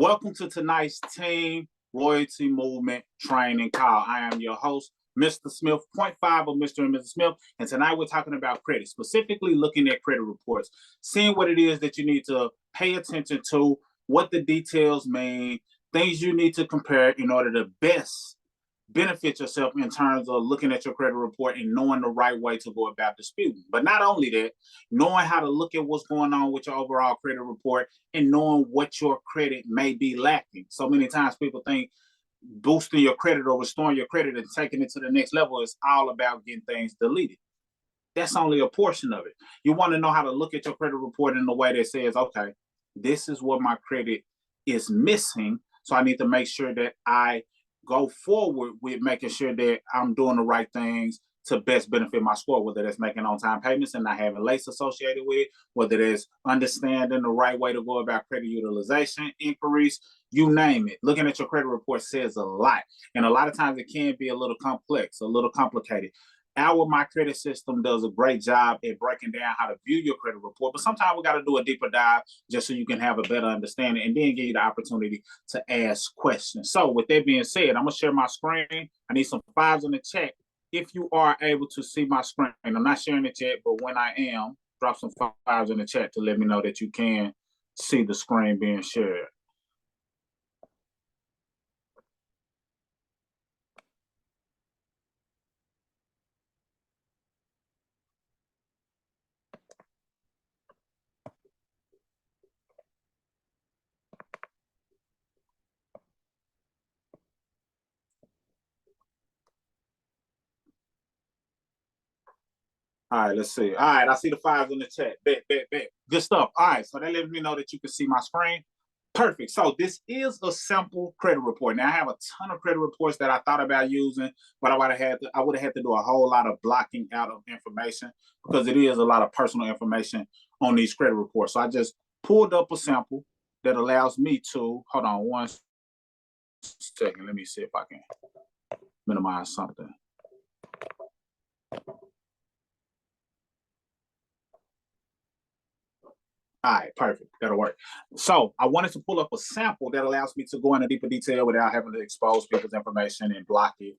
Welcome to tonight's Team Loyalty Movement Training Call. I am your host, Mr. Smith, 0.5 of Mr. and Mrs. Smith, and tonight we're talking about credit, specifically looking at credit reports, seeing what it is that you need to pay attention to, what the details mean, things you need to compare in order to best benefit yourself in terms of looking at your credit report and knowing the right way to go about disputing. But not only that, knowing how to look at what's going on with your overall credit report and knowing what your credit may be lacking. So many times people think boosting your credit or restoring your credit and taking it to the next level is all about getting things deleted. That's only a portion of it. You want to know how to look at your credit report in a way that says, okay, this is what my credit is missing. So I need to make sure that I go forward with making sure that I'm doing the right things to best benefit my score, whether that's making on-time payments and not having late associated with it, whether that's understanding the right way to go about credit utilization, inquiries, you name it. Looking at your credit report says a lot. And a lot of times it can be a little complex, a little complicated. Our My Credit system does a great job at breaking down how to view your credit report, but sometimes we got to do a deeper dive just so you can have a better understanding and then give you the opportunity to ask questions. So with that being said, I'm going to share my screen. I need some fives in the chat if you are able to see my screen. I'm not sharing the chat, but when I am, drop some fives in the chat to let me know that you can see the screen being shared. All right, let's see. All right, I see the fives in the chat. Bet. Good stuff. All right, so that lets me know that you can see my screen. Perfect. So this is a sample credit report. Now I have a ton of credit reports that I thought about using, but I would have had to do a whole lot of blocking out of information because it is a lot of personal information on these credit reports. So I just pulled up a sample that allows me to, hold on one second. Let me see if I can minimize something. All right, perfect. That'll work. So I wanted to pull up a sample that allows me to go into deeper detail without having to expose people's information and block it,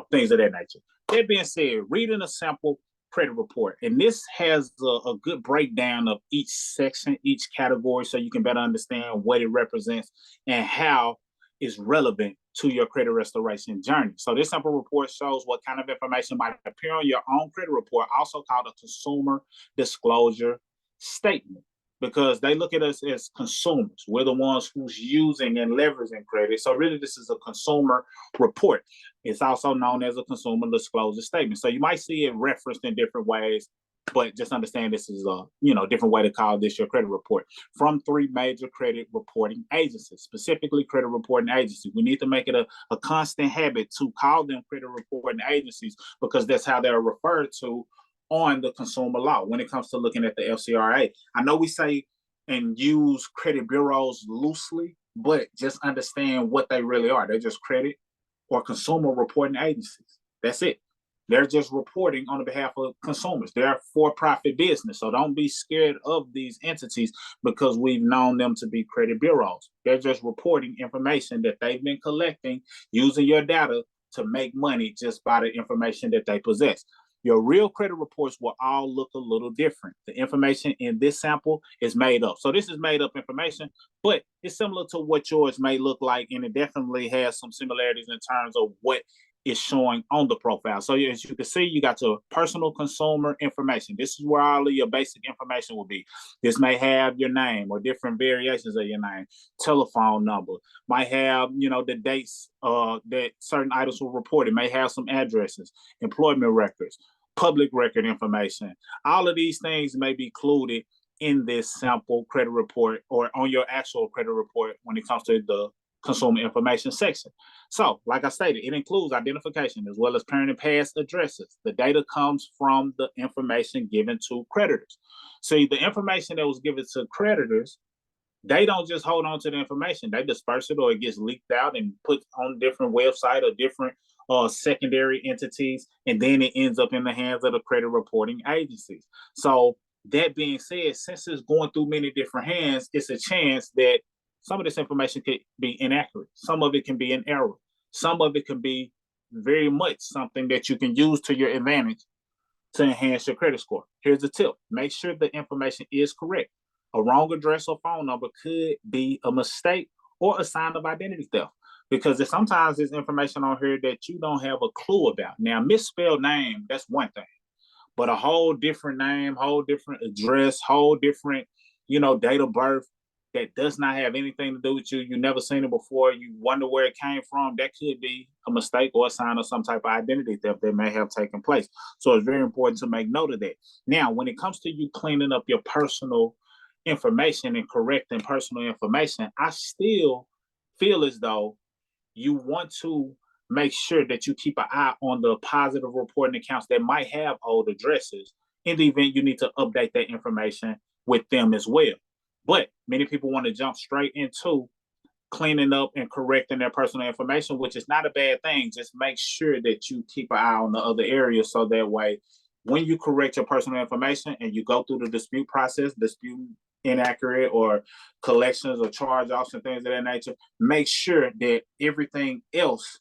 things of that nature. That being said, reading a sample credit report, and this has a good breakdown of each section, each category, so you can better understand what it represents and how it's relevant to your credit restoration journey. So this sample report shows what kind of information might appear on your own credit report, also called a consumer disclosure statement, because they look at us as consumers. We're the ones who's using and leveraging credit. So really, this is a consumer report. It's also known as a consumer disclosure statement. So you might see it referenced in different ways, but just understand this is a different way to call this your credit report from three major credit reporting agencies, specifically credit reporting agencies. We need to make it a constant habit to call them credit reporting agencies because that's how they're referred to on the consumer law when it comes to looking at the FCRA. I know we say and use credit bureaus loosely, but just understand what they really are. They're just credit or consumer reporting agencies. That's it. They're just reporting on the behalf of consumers. They're a for-profit business, so don't be scared of these entities because we've known them to be credit bureaus. They're just reporting information that they've been collecting using your data to make money just by the information that they possess. Your real credit reports will all look a little different. The information in this sample is made up. So this is made up information, but it's similar to what yours may look like, and it definitely has some similarities in terms of what is showing on the profile. So as you can see, you got your personal consumer information. This is where all of your basic information will be. This may have your name or different variations of your name, telephone number, might have, the dates that certain items were reported, may have some addresses, employment records, public record information. All of these things may be included in this sample credit report or on your actual credit report when it comes to the consumer information section. So, like I stated, it includes identification as well as current and past addresses. The data comes from the information given to creditors. See, the information that was given to creditors, they don't just hold on to the information. They disperse it or it gets leaked out and put on different websites or different secondary entities, and then it ends up in the hands of the credit reporting agencies. So that being said, since it's going through many different hands, it's a chance that some of this information could be inaccurate. Some of it can be in error. Some of it can be very much something that you can use to your advantage to enhance your credit score. Here's the tip. Make sure the information is correct. A wrong address or phone number could be a mistake or a sign of identity theft, because sometimes there's information on here that you don't have a clue about. Now, misspelled name, that's one thing, but a whole different name, whole different address, whole different, date of birth that does not have anything to do with you. You never seen it before. You wonder where it came from. That could be a mistake or a sign of some type of identity theft that may have taken place. So it's very important to make note of that. Now, when it comes to you cleaning up your personal information and correcting personal information, I still feel as though you want to make sure that you keep an eye on the positive reporting accounts that might have old addresses in the event you need to update that information with them as well. But many people want to jump straight into cleaning up and correcting their personal information, which is not a bad thing. Just make sure that you keep an eye on the other areas, so that way when you correct your personal information and you go through the dispute process, dispute inaccurate or collections or charge-offs and things of that nature, make sure that everything else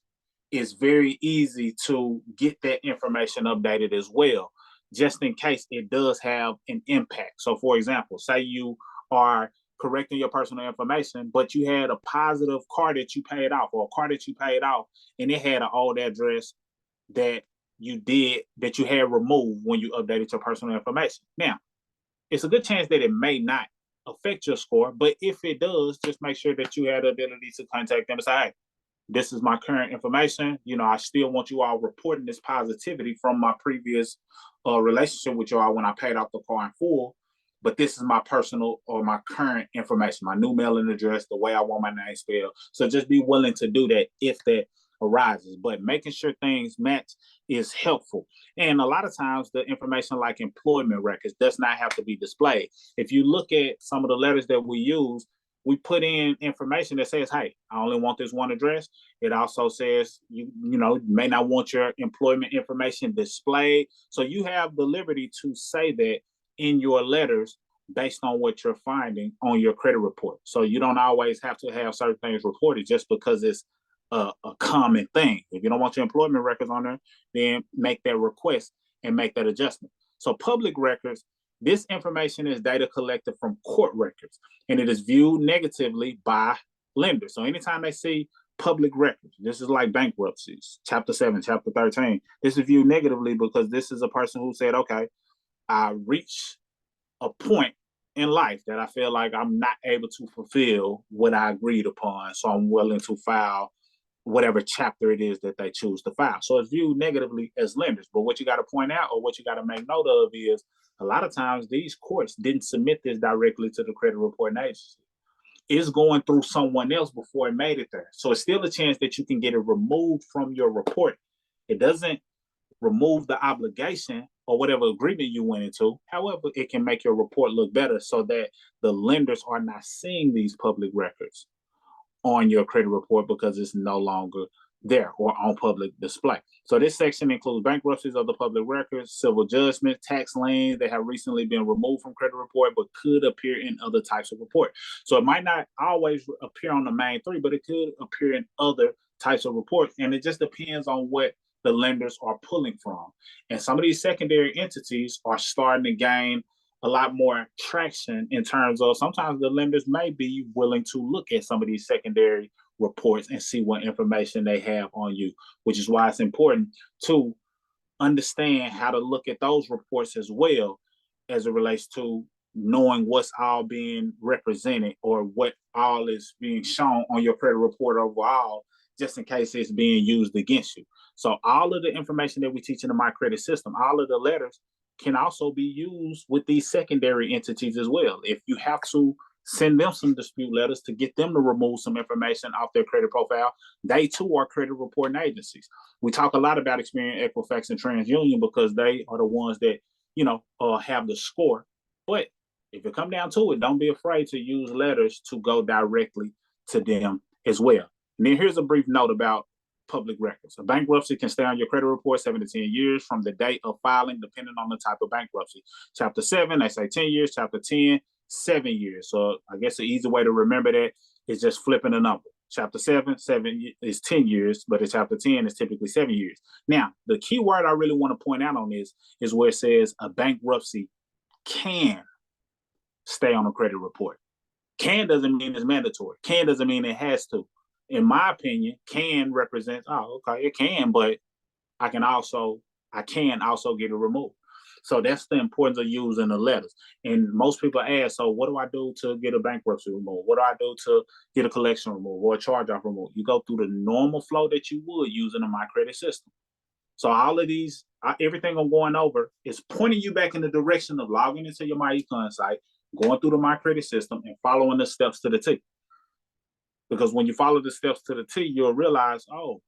is very easy to get that information updated as well, just in case it does have an impact. So for example, say you are correcting your personal information, but you had a positive car that you paid off, or a car that you paid off, and it had an old address that you had removed when you updated your personal information. Now, it's a good chance that it may not affect your score, but if it does, just make sure that you have the ability to contact them and say, hey, this is my current information. I still want you all reporting this positivity from my previous relationship with y'all when I paid off the car in full. But this is my personal or my current information, my new mailing address, the way I want my name spelled. So just be willing to do that if that arises. But making sure things match is helpful. And a lot of times the information like employment records does not have to be displayed. If you look at some of the letters that we use, we put in information that says, hey, I only want this one address. It also says, you may not want your employment information displayed. So you have the liberty to say that in your letters based on what you're finding on your credit report. So you don't always have to have certain things reported just because it's a common thing. If you don't want your employment records on there, then make that request and make that adjustment. So public records, this information is data collected from court records, and it is viewed negatively by lenders. So anytime they see public records, this is like bankruptcies, Chapter 7, Chapter 13, this is viewed negatively because this is a person who said, okay, I reach a point in life that I feel like I'm not able to fulfill what I agreed upon, so I'm willing to file whatever chapter it is that they choose to file. So it's viewed negatively as lenders. But what you got to point out, or what you got to make note of, is a lot of times these courts didn't submit this directly to the credit reporting agency. It's going through someone else before it made it there. So it's still a chance that you can get it removed from your report. It doesn't remove the obligation or whatever agreement you went into. However, it can make your report look better so that the lenders are not seeing these public records on your credit report because it's no longer there or on public display. So this section includes bankruptcies of the public records, civil judgments, tax liens that have recently been removed from credit report but could appear in other types of report. So it might not always appear on the main three, but it could appear in other types of reports. And it just depends on what the lenders are pulling from. And some of these secondary entities are starting to gain a lot more traction in terms of sometimes the lenders may be willing to look at some of these secondary reports and see what information they have on you, which is why it's important to understand how to look at those reports as well as it relates to knowing what's all being represented or what all is being shown on your credit report overall, just in case it's being used against you. So all of the information that we teach in the My Credit system, all of the letters can also be used with these secondary entities as well. If you have to send them some dispute letters to get them to remove some information off their credit profile, they too are credit reporting agencies. We talk a lot about Experian, Equifax, and TransUnion because they are the ones that, have the score. But if it come down to it, don't be afraid to use letters to go directly to them as well. And then here's a brief note about public records. A bankruptcy can stay on your credit report 7 to 10 years from the date of filing, depending on the type of bankruptcy. Chapter 7, they say 10 years. Chapter 10, 7 years. So I guess the easy way to remember that is just flipping a number. Chapter 7 is 10 years, but in chapter 10 is typically 7 years. Now, the key word I really want to point out on this is where it says a bankruptcy can stay on a credit report. Can doesn't mean it's mandatory. Can doesn't mean it has to. In my opinion, can represents, oh, okay, it can, but I can also get it removed. So that's the importance of using the letters. And most people ask, so what do I do to get a bankruptcy removed? What do I do to get a collection removed or a charge-off removed? You go through the normal flow that you would using a My Credit system. So all of these, everything I'm going over is pointing you back in the direction of logging into your MyEcon site, going through the My Credit system and following the steps to the T. Because when you follow the steps to the T, you'll realize, oh,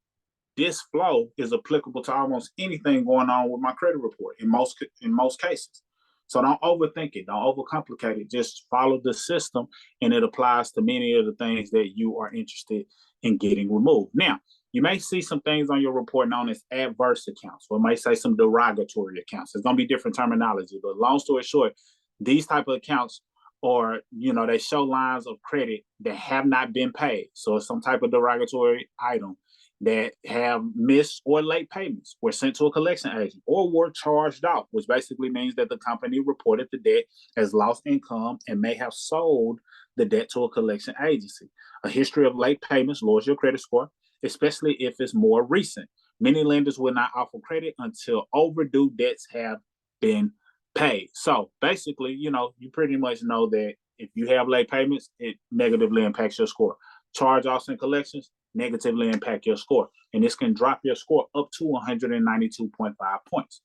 this flow is applicable to almost anything going on with my credit report in most cases. So don't overthink it, don't overcomplicate it. Just follow the system, and it applies to many of the things that you are interested in getting removed. Now, you may see some things on your report known as adverse accounts, or may say some derogatory accounts. There's going to be different terminology, but long story short, these type of accounts are, they show lines of credit that have not been paid. So it's some type of derogatory item that have missed or late payments, were sent to a collection agent, or were charged off, which basically means that the company reported the debt as lost income and may have sold the debt to a collection agency. A history of late payments lowers your credit score, especially if it's more recent. Many lenders will not offer credit until overdue debts have been paid. So basically, you pretty much know that if you have late payments, it negatively impacts your score. Charge-offs and collections negatively impact your score. And this can drop your score up to 192.5 points,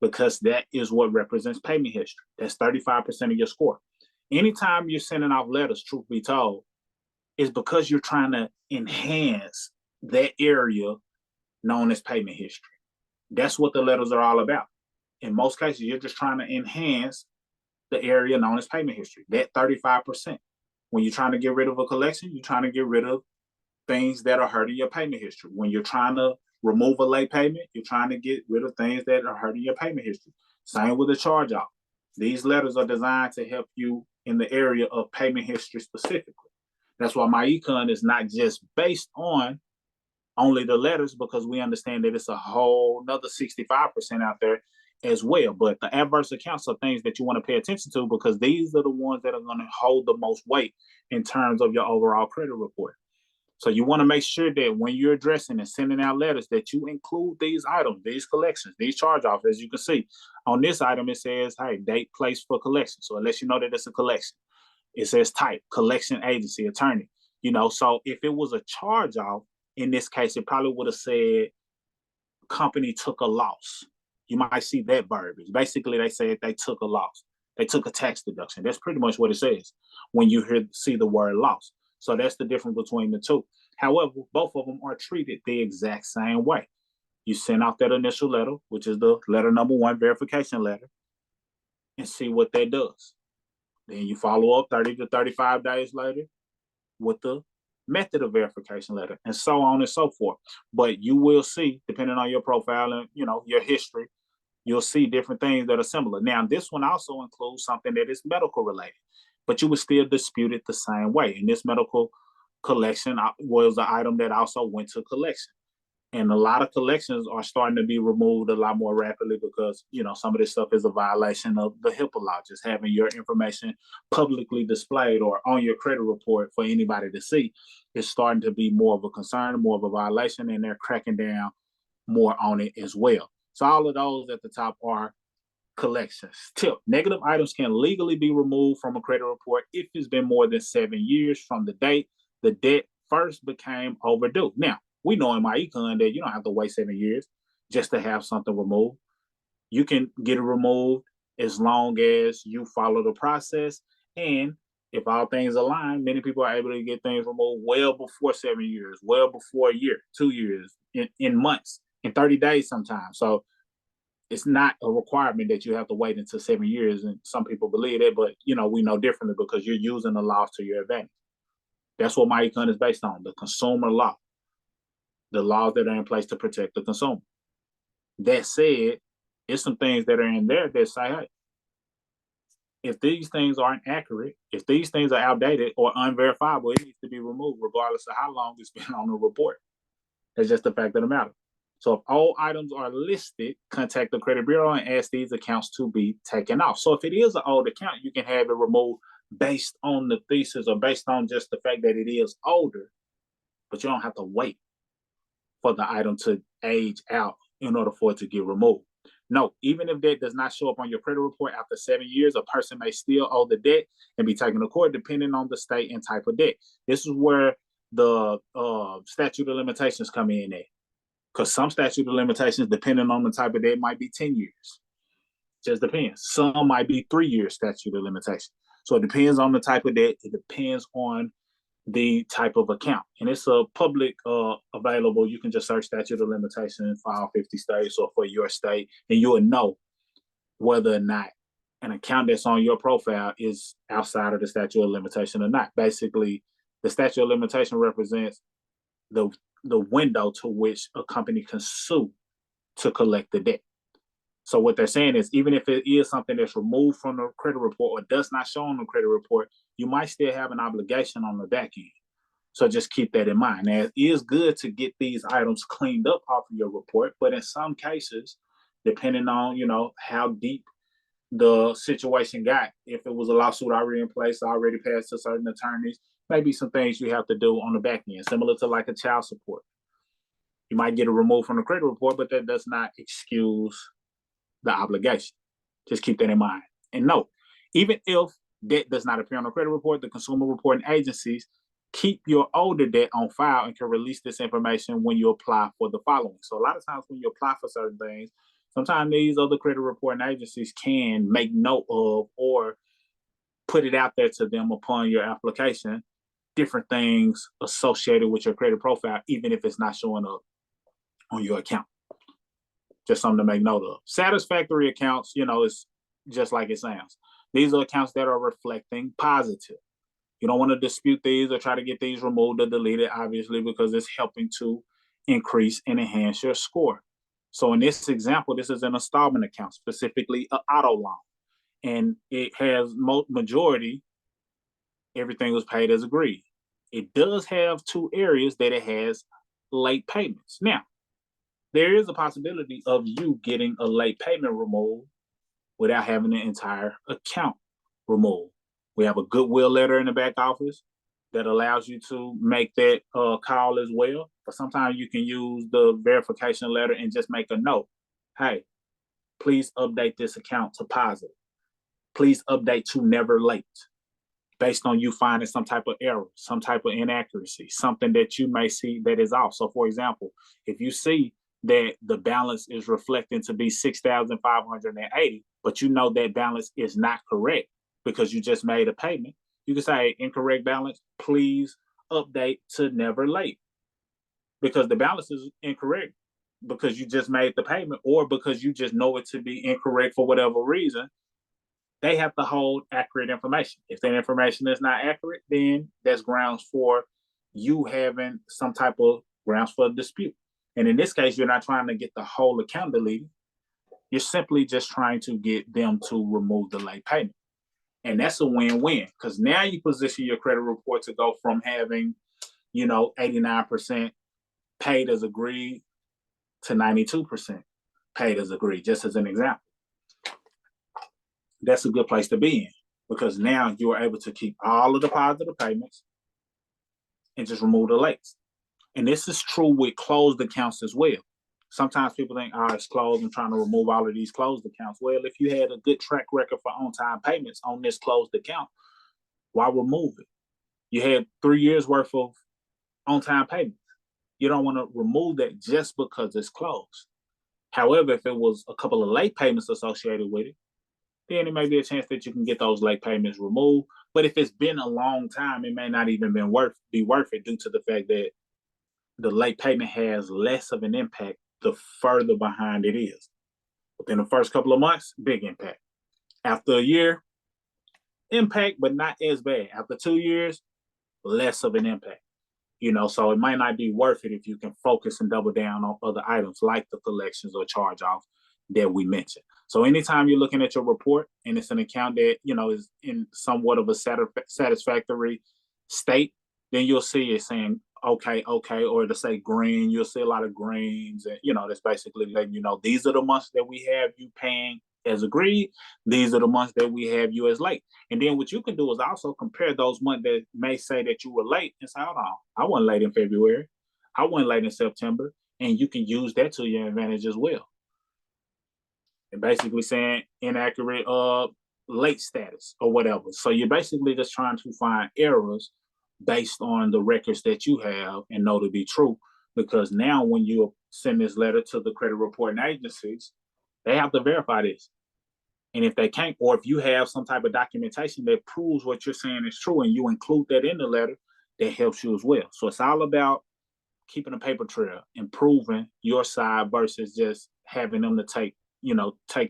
because that is what represents payment history. That's 35% of your score. Anytime you're sending off letters, truth be told, is because you're trying to enhance that area known as payment history. That's what the letters are all about. In most cases, you're just trying to enhance the area known as payment history, that 35%. When you're trying to get rid of a collection, you're trying to get rid of things that are hurting your payment history. When you're trying to remove a late payment, you're trying to get rid of things that are hurting your payment history. Same with the charge-off. These letters are designed to help you in the area of payment history specifically. That's why MyEcon is not just based on only the letters, because we understand that it's a whole another 65% out there as well. But the adverse accounts are things that you want to pay attention to, because these are the ones that are going to hold the most weight in terms of your overall credit report. So you want to make sure that when you're addressing and sending out letters, that you include these items, these collections, these charge-offs. As you can see on this item, it says, hey, date, place for collection. So it lets you know that it's a collection. It says type, collection agency, attorney. So if it was a charge-off, in this case, it probably would have said company took a loss. You might see that verbiage. Basically, they said they took a loss. They took a tax deduction. That's pretty much what it says when you see the word loss. So that's the difference between the two. However, both of them are treated the exact same way. You send out that initial letter, which is the letter number 1, verification letter, and see what that does. Then you follow up 30 to 35 days later with the method of verification letter, and so on and so forth. But you will see, depending on your profile and your history, you'll see different things that are similar. Now, this one also includes something that is medical related, but you would still dispute it the same way. And this medical collection was an item that also went to collection. And a lot of collections are starting to be removed a lot more rapidly because, some of this stuff is a violation of the HIPAA law. Just having your information publicly displayed or on your credit report for anybody to see is starting to be more of a concern, more of a violation, and they're cracking down more on it as well. So all of those at the top are collections. Tip: negative items can legally be removed from a credit report if it's been more than 7 years from the date the debt first became overdue. Now, we know in MyEcon that you don't have to wait 7 years just to have something removed. You can get it removed as long as you follow the process. And if all things align, many people are able to get things removed well before 7 years, well before a year, 2 years, in months, in 30 days sometimes. So it's not a requirement that you have to wait until 7 years. And some people believe that, but we know differently because you're using the laws to your advantage. That's what MyEcon is based on, the consumer law, the laws that are in place to protect the consumer. That said, there's some things that are in there that say, hey, If these things aren't accurate, if these things are outdated or unverifiable, it needs to be removed regardless of how long it's been on the report. That's just the fact of the matter. So if all items are listed, contact the credit bureau and ask these accounts to be taken off. So if it is an old account, you can have it removed based on the thesis or based on just the fact that it is older, but you don't have to wait for the item to age out in order for it to get removed. No, even if debt does not show up on your credit report after 7 years, a person may still owe the debt and be taken to court depending on the state and type of debt. This is where the statute of limitations come in at. Because some statute of limitations, depending on the type of debt, might be 10 years. Just depends. Some might be 3 years statute of limitations. So it depends on the type of debt. It depends on the type of account. And it's a public available. You can just search statute of limitations for all 50 states or for your state, and you will know whether or not an account that's on your profile is outside of the statute of limitation or not. Basically, the statute of limitation represents the window to which a company can sue to collect the debt. So what they're saying is, even if it is something that's removed from the credit report or does not show on the credit report, you might still have an obligation on the back end. So just keep that in mind. Now, it is good to get these items cleaned up off of your report, but in some cases, depending on, how deep the situation got, if it was a lawsuit already in place, already passed to certain attorneys, maybe some things you have to do on the back end, similar to like a child support. You might get it removed from the credit report, but that does not excuse the obligation. Just keep that in mind. And note, even if debt does not appear on the credit report, the consumer reporting agencies keep your older debt on file and can release this information when you apply for the following. So a lot of times when you apply for certain things, sometimes these other credit reporting agencies can make note of or put it out there to them upon your application, different things associated with your credit profile, even if it's not showing up on your account. Just something to make note of. Satisfactory accounts, it's just like it sounds. These are accounts that are reflecting positive. You don't want to dispute these or try to get these removed or deleted, obviously, because it's helping to increase and enhance your score. So in this example, this is an installment account, specifically an auto loan. And it has majority, everything was paid as agreed. It does have 2 areas that it has late payments. Now, there is a possibility of you getting a late payment removed without having the entire account removed. We have a goodwill letter in the back office that allows you to make that call as well. But sometimes you can use the verification letter and just make a note. Hey, please update this account to positive. Please update to never late, based on you finding some type of error, some type of inaccuracy, something that you may see that is off. So for example, if you see that the balance is reflecting to be 6,580, but you know that balance is not correct because you just made a payment, you can say incorrect balance, please update to never late, because the balance is incorrect because you just made the payment or because you just know it to be incorrect for whatever reason. They have to hold accurate information. If that information is not accurate, then that's grounds for you having some type of grounds for a dispute. And in this case, you're not trying to get the whole account deleted. You're simply just trying to get them to remove the late payment. And that's a win-win, because now you position your credit report to go from having, 89% paid as agreed to 92% paid as agreed, just as an example. That's a good place to be in, because now you are able to keep all of the positive payments and just remove the lates. And this is true with closed accounts as well. Sometimes people think, it's closed, I'm trying to remove all of these closed accounts. Well, if you had a good track record for on-time payments on this closed account, why remove it? You had 3 years worth of on-time payments. You don't want to remove that just because it's closed. However, if it was a couple of late payments associated with it, then it may be a chance that you can get those late payments removed. But if it's been a long time, it may not even be worth it, due to the fact that the late payment has less of an impact the further behind it is. Within the first couple of months, big impact. After a year, impact, but not as bad. After 2 years, less of an impact. So it might not be worth it if you can focus and double down on other items like the collections or charge-offs that we mentioned. So anytime you're looking at your report and it's an account that, is in somewhat of a satisfactory state, then you'll see it saying, okay, or to say green, you'll see a lot of greens. And, that's basically letting you know, these are the months that we have you paying as agreed. These are the months that we have you as late. And then what you can do is also compare those months that may say that you were late and say, hold on, I wasn't late in February. I wasn't late in September. And you can use that to your advantage as well. And basically saying inaccurate late status or whatever. So you're basically just trying to find errors based on the records that you have and know to be true. Because now when you send this letter to the credit reporting agencies, they have to verify this. And if they can't, or if you have some type of documentation that proves what you're saying is true and you include that in the letter, that helps you as well. So it's all about keeping a paper trail, improving your side versus just having them to take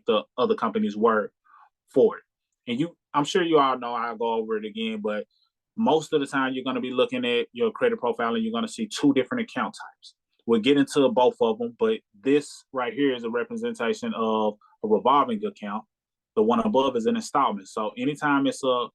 the other company's word for it. And I'm sure you all know, I'll go over it again, but most of the time you're going to be looking at your credit profile and you're going to see two different account types. We'll get into both of them, but this right here is a representation of a revolving account. The one above is an installment. So anytime it's a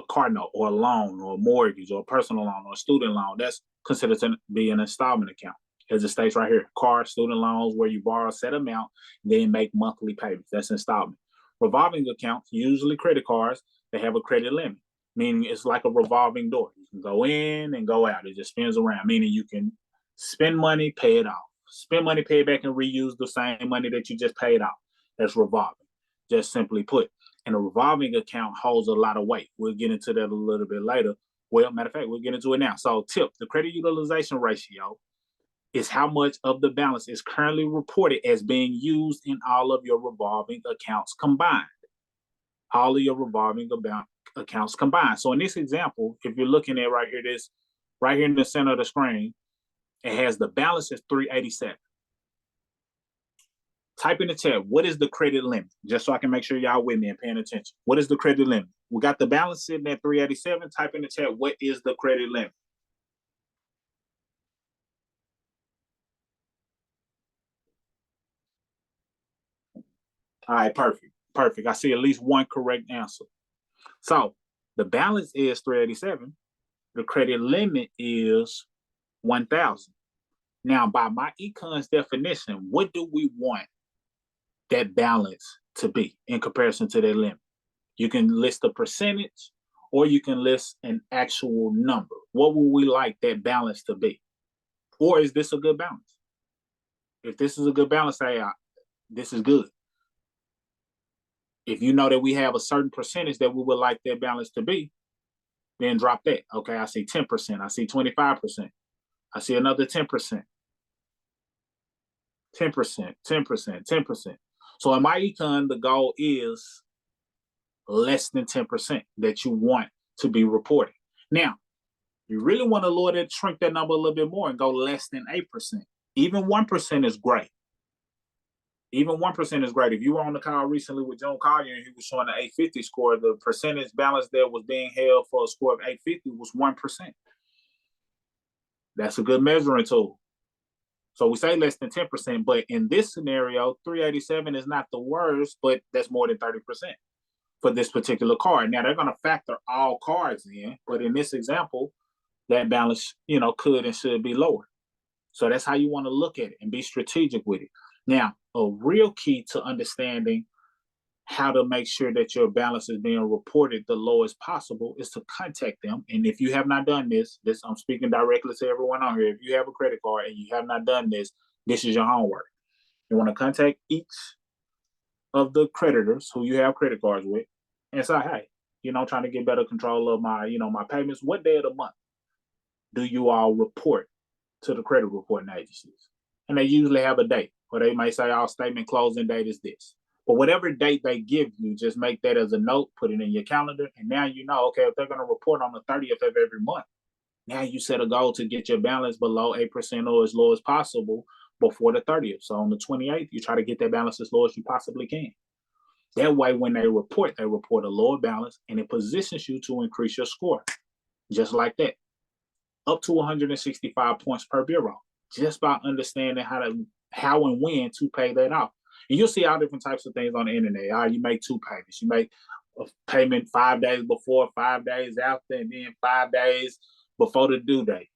car note or a loan or a mortgage or a personal loan or a student loan, that's considered to be an installment account. As it states right here, car, student loans, where you borrow a set amount, then make monthly payments. That's installment. Revolving accounts, usually credit cards, they have a credit limit, meaning it's like a revolving door. You can go in and go out. It just spins around, meaning you can spend money, pay it off. Spend money, pay it back, and reuse the same money that you just paid off. That's revolving, just simply put. And a revolving account holds a lot of weight. We'll get into that a little bit later. Well, matter of fact, we'll get into it now. So tip, the credit utilization ratio is how much of the balance is currently reported as being used in all of your revolving accounts combined. All of your revolving accounts combined. So in this example, if you're looking at right here, this right here in the center of the screen, it has the balance is 387. Type in the chat, what is the credit limit? Just so I can make sure y'all with me and paying attention. What is the credit limit? We got the balance sitting at 387. Type in the chat, what is the credit limit? All right, perfect. Perfect. I see at least one correct answer. So the balance is 387. The credit limit is 1,000. Now, by MyEcon's definition, what do we want that balance to be in comparison to that limit? You can list a percentage or you can list an actual number. What would we like that balance to be? Or is this a good balance? If this is a good balance, say, this is good. If you know that we have a certain percentage that we would like that balance to be, then drop that. Okay, I see 10%. I see 25%. I see another 10%. 10%, 10%, 10%. So in MyEcon, the goal is less than 10% that you want to be reported. Now, you really want to lower that, shrink that number a little bit more and go less than 8%. Even 1% is great. Even 1% is great. If you were on the call recently with Joan Collier and he was showing the 850 score, the percentage balance that was being held for a score of 850 was 1%. That's a good measuring tool. So we say less than 10%, but in this scenario, 387 is not the worst, but that's more than 30% for this particular card. Now they're going to factor all cards in, but in this example, that balance, could and should be lower. So that's how you want to look at it and be strategic with it. Now, a real key to understanding how to make sure that your balance is being reported the lowest possible is to contact them. And if you have not done this, I'm speaking directly to everyone on here. If you have a credit card and you have not done this, this is your homework. You want to contact each of the creditors who you have credit cards with and say, hey, trying to get better control of my, my payments. What day of the month do you all report to the credit reporting agencies? And they usually have a date, or they may say our statement closing date is this. But whatever date they give you, just make that as a note, put it in your calendar, and now you know, okay, if they're going to report on the 30th of every month, now you set a goal to get your balance below 8% or as low as possible before the 30th. So on the 28th, you try to get that balance as low as you possibly can. That way, when they report a lower balance, and it positions you to increase your score, just like that, up to 165 points per bureau, just by understanding how and when to pay that off. And you'll see all different types of things on the internet. All right, you make 2 payments. You make a payment 5 days before, 5 days after, and then 5 days before the due date.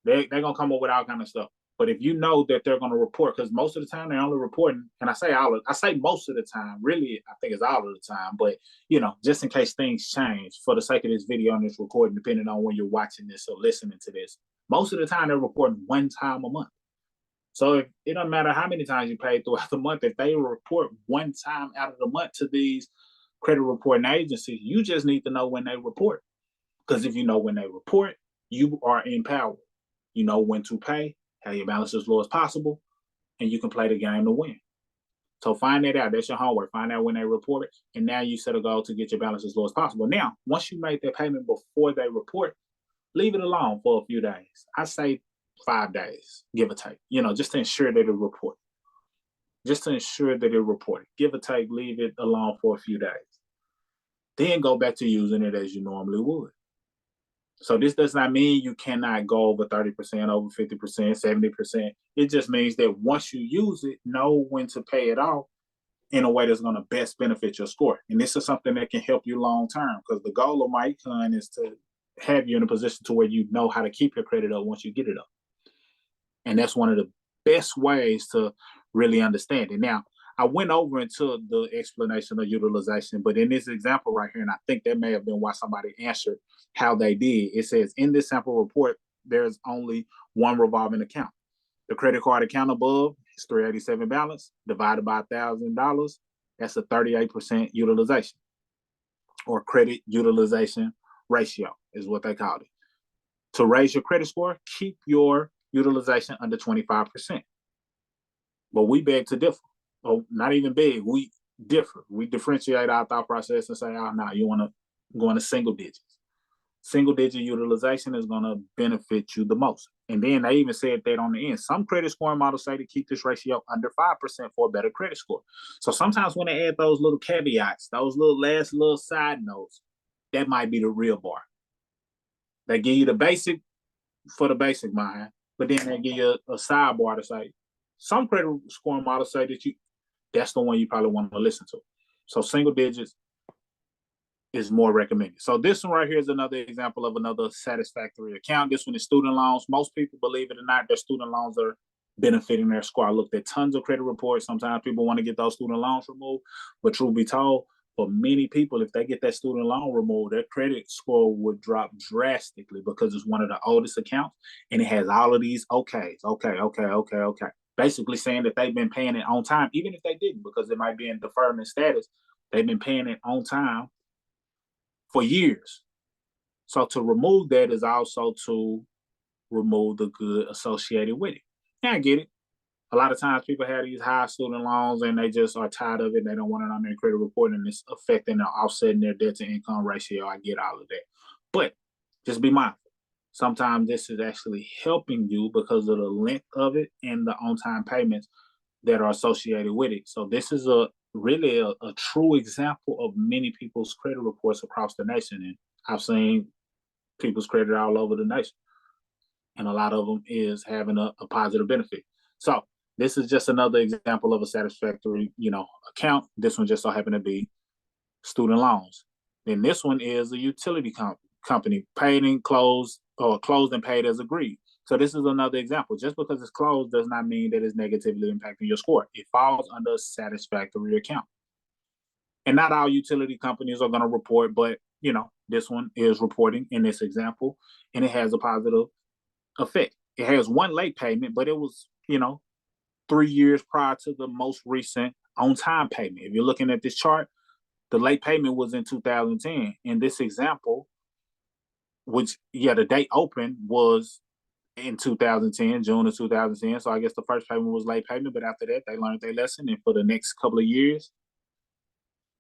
They're going to come up with all kind of stuff. But if you know that they're going to report, because most of the time they're only reporting, and I say most of the time, really, I think it's all of the time, but just in case things change for the sake of this video and this recording, depending on when you're watching this or listening to this, most of the time they're reporting 1 time a month. So if it doesn't matter how many times you pay throughout the month, if they report 1 time out of the month to these credit reporting agencies, you just need to know when they report. Because if you know when they report, you are empowered. You know when to pay, have your balance as low as possible, and you can play the game to win. So find that out. That's your homework. Find out when they report it, and now you set a goal to get your balance as low as possible. Now, once you make that payment before they report, leave it alone for a few days. I say 5 days, give or take, just to ensure that it report. Just to ensure that it reported. Give or take, leave it alone for a few days. Then go back to using it as you normally would. So this does not mean you cannot go over 30%, over 50%, 70%. It just means that once you use it, know when to pay it off in a way that's going to best benefit your score. And this is something that can help you long term, because the goal of MyEcon is to have you in a position to where you know how to keep your credit up once you get it up. And that's one of the best ways to really understand it. Now, I went over into the explanation of utilization, but in this example right here, and I think that may have been why somebody answered how they did, it says, in this sample report, there's only one revolving account. The credit card account above is $387 balance, divided by $1,000. That's a 38% utilization, or credit utilization ratio is what they call it. To raise your credit score, keep your utilization under 25%. But we beg to differ. Oh, not even big. We differ. We differentiate our thought process and say, oh, no, you want to go into single digits. Single digit utilization is going to benefit you the most. And then they even said that on the end. Some credit scoring models say to keep this ratio under 5% for a better credit score. So sometimes when they add those little caveats, those little side notes, that might be the real bar. They give you the basic for the basic mind, but then they give you a sidebar to say, some credit scoring models say that that's the one you probably want to listen to. So single digits is more recommended. So this one right here is another example of another satisfactory account. This one is student loans. Most people, believe it or not, their student loans are benefiting their score. I looked at tons of credit reports. Sometimes people want to get those student loans removed, but truth be told, for many people, if they get that student loan removed, their credit score would drop drastically, because it's one of the oldest accounts and it has all of these okay. Basically saying that they've been paying it on time, even if they didn't, because it might be in deferment status. They've been paying it on time for years. So to remove that is also to remove the good associated with it. Yeah, I get it. A lot of times people have these high student loans and they just are tired of it. They don't want it on their credit report, and it's affecting or offsetting their debt to income ratio. I get all of that. But just be mindful. Sometimes this is actually helping you because of the length of it and the on-time payments that are associated with it. So this is really a true example of many people's credit reports across the nation. And I've seen people's credit all over the nation. And a lot of them is having a positive benefit. So this is just another example of a satisfactory, account. This one just so happened to be student loans. Then this one is a utility company, paid and closed, or closed and paid as agreed. So this is another example. Just because it's closed does not mean that it's negatively impacting your score. It falls under a satisfactory account. And not all utility companies are going to report, but this one is reporting in this example, and it has a positive effect. It has one late payment, but it was 3 years prior to the most recent on-time payment. If you're looking at this chart, the late payment was in 2010. In this example, which, the date open was in 2010, June of 2010. So I guess the first payment was late payment, but after that, they learned their lesson. And for the next couple of years,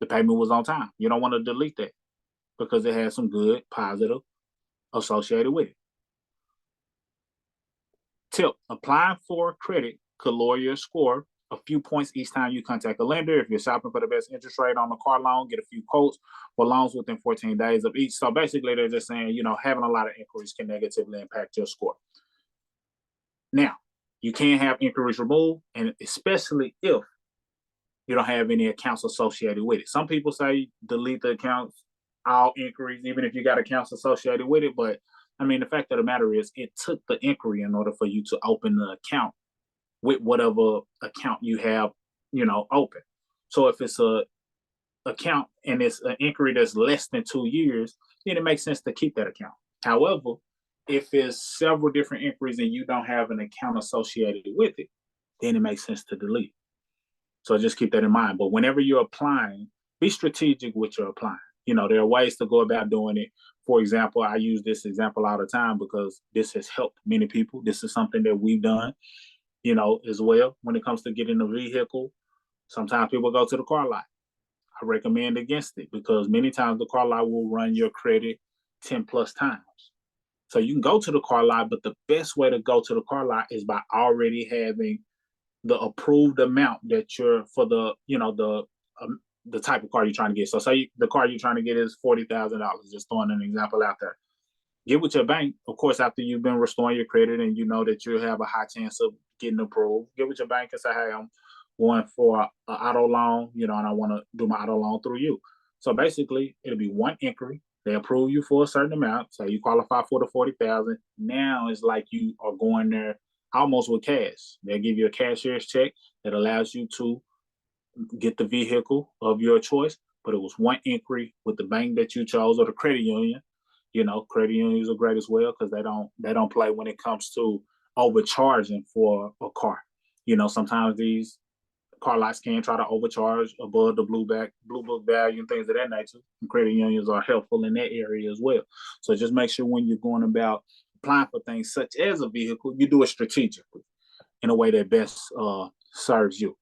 the payment was on time. You don't want to delete that because it has some good, positive associated with it. Tip: applying for credit could lower your score a few points each time you contact a lender. If you're shopping for the best interest rate on a car loan, get a few quotes for loans within 14 days of each. So basically, they're just saying, having a lot of inquiries can negatively impact your score. Now, you can have inquiries removed, and especially if you don't have any accounts associated with it. Some people say delete the accounts, all inquiries, even if you got accounts associated with it. But I mean, the fact of the matter is, it took the inquiry in order for you to open the account with whatever account you have, open. So if it's a account and it's an inquiry that's less than 2 years, then it makes sense to keep that account. However, if it's several different inquiries and you don't have an account associated with it, then it makes sense to delete. So just keep that in mind. But whenever you're applying, be strategic with your applying. There are ways to go about doing it. For example, I use this example all the time because this has helped many people. This is something that we've done, as well. When it comes to getting a vehicle, sometimes people go to the car lot. I recommend against it because many times the car lot will run your credit 10 plus times. So you can go to the car lot, but the best way to go to the car lot is by already having the approved amount that you're for the type of car you're trying to get. So say the car you're trying to get is $40,000. Just throwing an example out there. Get with your bank, of course, after you've been restoring your credit and you know that you have a high chance of getting approved. Get with your bank and say, hey, I'm going for an auto loan, and I want to do my auto loan through you. So basically, it'll be one inquiry. They approve you for a certain amount. So you qualify for the 40,000. Now it's like you are going there almost with cash. They'll give you a cashier's check that allows you to get the vehicle of your choice. But it was one inquiry with the bank that you chose or the credit union. Credit unions are great as well because they don't play when it comes to overcharging for a car. Sometimes these car lots can try to overcharge above the blue book value and things of that nature. And credit unions are helpful in that area as well. So just make sure when you're going about applying for things such as a vehicle, you do it strategically in a way that best serves you.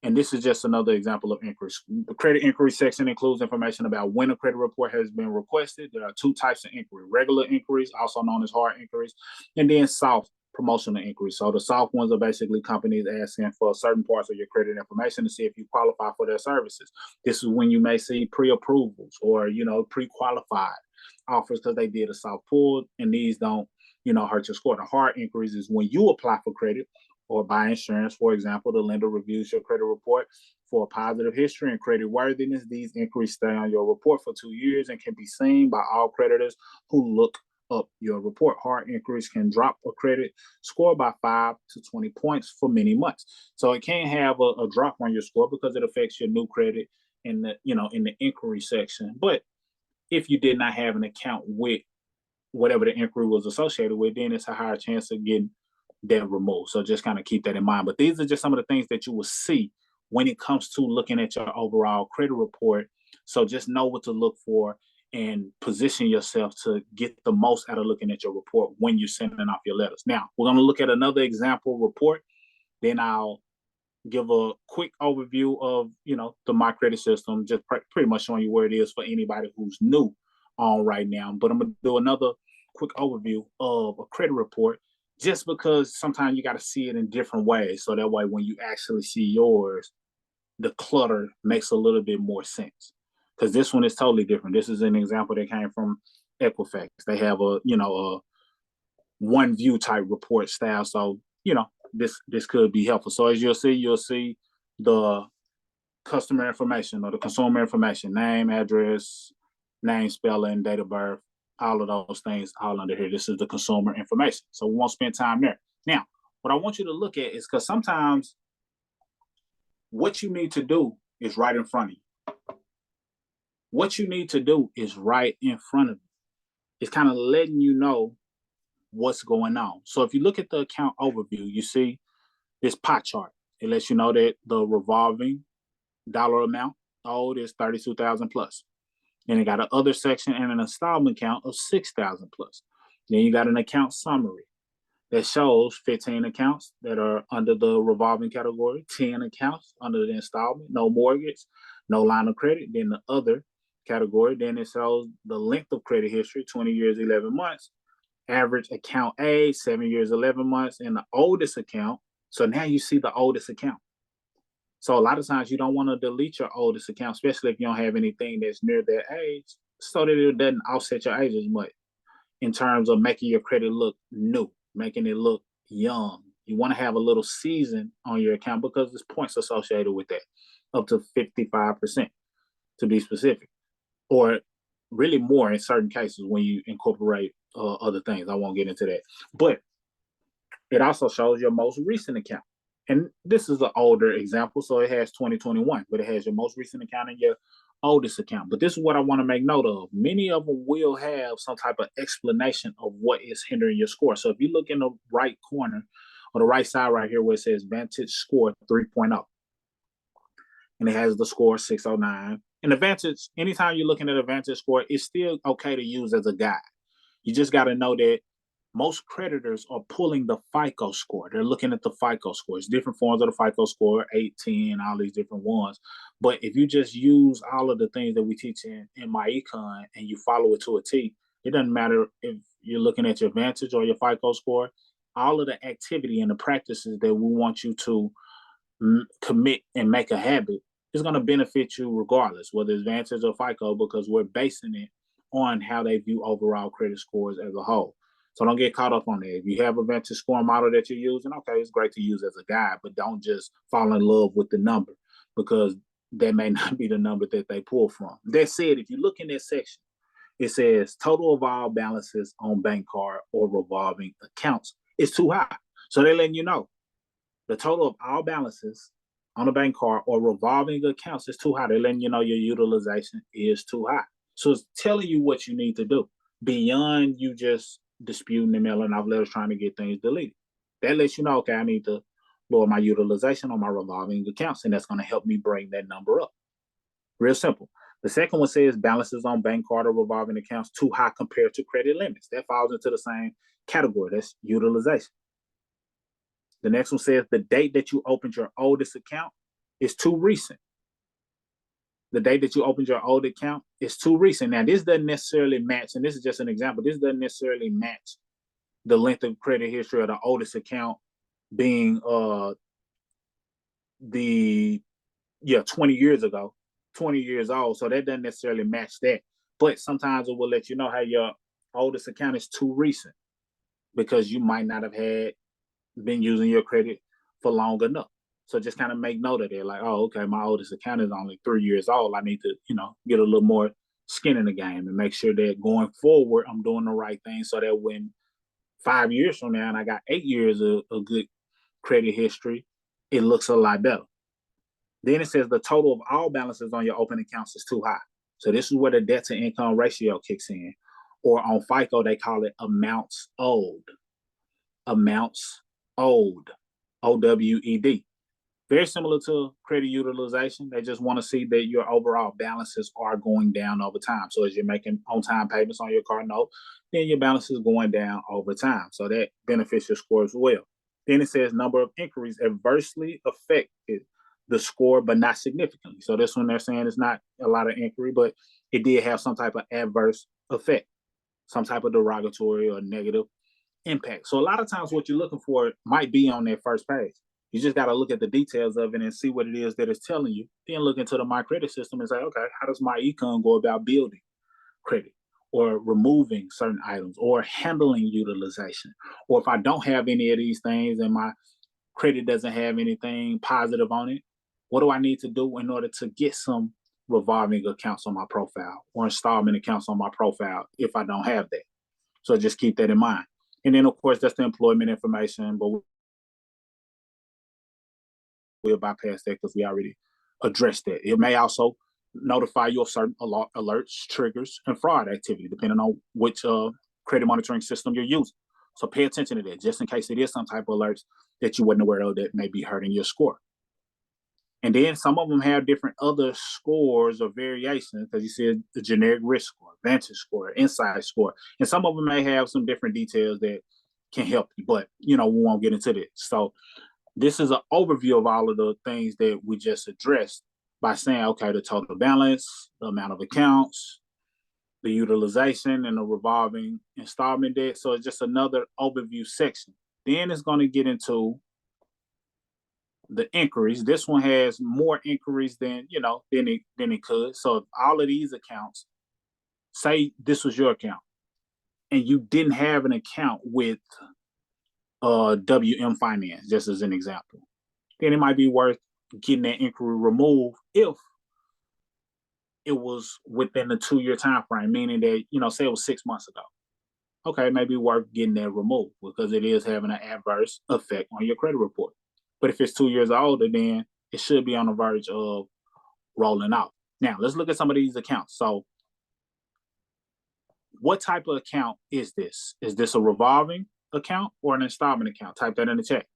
And this is just another example of inquiries. The credit inquiry section includes information about when a credit report has been requested. There are two types of inquiry: regular inquiries, also known as hard inquiries, and then soft promotional inquiries. So the soft ones are basically companies asking for certain parts of your credit information to see if you qualify for their services. This is when you may see pre-approvals or, pre-qualified offers because they did a soft pull, and these don't, hurt your score. The hard inquiries is when you apply for credit or buy insurance. For example, the lender reviews your credit report for a positive history and credit worthiness. These inquiries stay on your report for 2 years and can be seen by all creditors who look up your report. Hard inquiries can drop a credit score by 5 to 20 points for many months. So it can have a drop on your score because it affects your new credit in the inquiry section. But if you did not have an account with whatever the inquiry was associated with, then it's a higher chance of getting that removed. So just kind of keep that in mind. But these are just some of the things that you will see when it comes to looking at your overall credit report. So just know what to look for and position yourself to get the most out of looking at your report when you're sending off your letters. Now, we're going to look at another example report. Then I'll give a quick overview of, the My Credit system, just pretty much showing you where it is for anybody who's new on right now. But I'm going to do another quick overview of a credit report just because sometimes you got to see it in different ways. So that way, when you actually see yours, the clutter makes a little bit more sense. Because this one is totally different. This is an example that came from Equifax. They have a one view type report style. So, this could be helpful. So as you'll see the customer information or the consumer information, name, address, name, spelling, date of birth, all of those things all under here. This is the consumer information. So we won't spend time there. Now, what I want you to look at is because sometimes what you need to do is right in front of you. What you need to do is right in front of you. It's kind of letting you know what's going on. So if you look at the account overview, you see this pie chart. It lets you know that the revolving dollar amount owed is 32,000 plus. Then you got an other section and an installment count of 6,000 plus. Then you got an account summary that shows 15 accounts that are under the revolving category, 10 accounts under the installment, no mortgage, no line of credit. Then the other category, then it shows the length of credit history, 20 years, 11 months. Average account age, 7 years, 11 months, and the oldest account. So now you see the oldest account. So a lot of times you don't want to delete your oldest account, especially if you don't have anything that's near that age, so that it doesn't offset your age as much in terms of making your credit look new, making it look young, You want to have a little season on your account because there's points associated with that, up to 55% to be specific, or really more in certain cases when you incorporate other things. I won't get into that. But it also shows your most recent account. And this is an older example, so it has 2021, but it has your most recent account and your oldest account. But this is what I want to make note of. Many of them will have some type of explanation of what is hindering your score. So if you look in the right corner or the right side right here where it says Vantage Score 3.0, and it has the score 609. And the Vantage, anytime you're looking at a Vantage score, it's still okay to use as a guide. You just got to know that most creditors are pulling the FICO score. They're looking at the FICO score. It's different forms of the FICO score, 8, 10, all these different ones. But if you just use all of the things that we teach in MyEcon and you follow it to a T, it doesn't matter if you're looking at your Vantage or your FICO score. All of the activity and the practices that we want you to commit and make a habit is going to benefit you regardless, whether it's Vantage or FICO, because we're basing it on how they view overall credit scores as a whole. So don't get caught up on that. If you have a Vantage score model that you're using, okay, it's great to use as a guide, but don't just fall in love with the number because that may not be the number that they pull from. That said, if you look in that section, it says total of all balances on bank card or revolving accounts is too high. So they're letting you know the total of all balances on a bank card or revolving accounts is too high. They're letting you know your utilization is too high. So it's telling you what you need to do beyond you just disputing and mailing off letters trying to get things deleted. That lets you know, okay, I need to lower my utilization on my revolving accounts, and that's going to help me bring that number up. Real simple. The second one says balances on bank card or revolving accounts too high compared to credit limits. That falls into the same category. That's utilization. The next one says the date that you opened your oldest account is too recent. The date that you opened your old account is too recent. Now, this doesn't necessarily match, and this is just an example, this doesn't necessarily match the length of credit history of the oldest account being 20 years ago, 20 years old. So that doesn't necessarily match that. But sometimes it will let you know how your oldest account is too recent because you might not have been using your credit for long enough. So just kind of make note of that. Like, oh, okay, my oldest account is only 3 years old. I need to, get a little more skin in the game and make sure that going forward, I'm doing the right thing so that when 5 years from now and I got 8 years of good credit history, it looks a lot better. Then it says the total of all balances on your open accounts is too high. So this is where the debt to income ratio kicks in. Or on FICO, they call it amounts owed. Amounts owed. OWED. Very similar to credit utilization. They just want to see that your overall balances are going down over time. So as you're making on-time payments on your car note, then your balance is going down over time. So that benefits your score as well. Then it says number of inquiries adversely affected the score, but not significantly. So this one they're saying it's not a lot of inquiry, but it did have some type of adverse effect, some type of derogatory or negative impact. So a lot of times what you're looking for might be on that first page. You just got to look at the details of it and see what it is that it's telling you. Then look into the My Credit system and say, okay, how does MyEcon go about building credit or removing certain items or handling utilization? Or if I don't have any of these things and my credit doesn't have anything positive on it, what do I need to do in order to get some revolving accounts on my profile or installment accounts on my profile if I don't have that? So just keep that in mind. And then, of course, that's the employment information, but we'll bypass that because we already addressed that. It may also notify you of certain alerts, triggers, and fraud activity, depending on which credit monitoring system you're using. So pay attention to that, just in case it is some type of alerts that you wasn't aware of that may be hurting your score. And then some of them have different other scores or variations, because you see the generic risk score, Vantage score, insight score, and some of them may have some different details that can help you, but we won't get into this. So this is an overview of all of the things that we just addressed by saying, okay, the total balance, the amount of accounts, the utilization, and the revolving installment debt. So it's just another overview section. Then it's going to get into the inquiries. This one has more inquiries than it could. So if all of these accounts, say this was your account and you didn't have an account with WM Finance, just as an example. Then it might be worth getting that inquiry removed if it was within the 2-year time frame, meaning that, say it was 6 months ago. Okay, maybe worth getting that removed because it is having an adverse effect on your credit report. But if it's 2 years older, then it should be on the verge of rolling out. Now, let's look at some of these accounts. So, what type of account is this? Is this a revolving account or an installment account? Type that in the chat.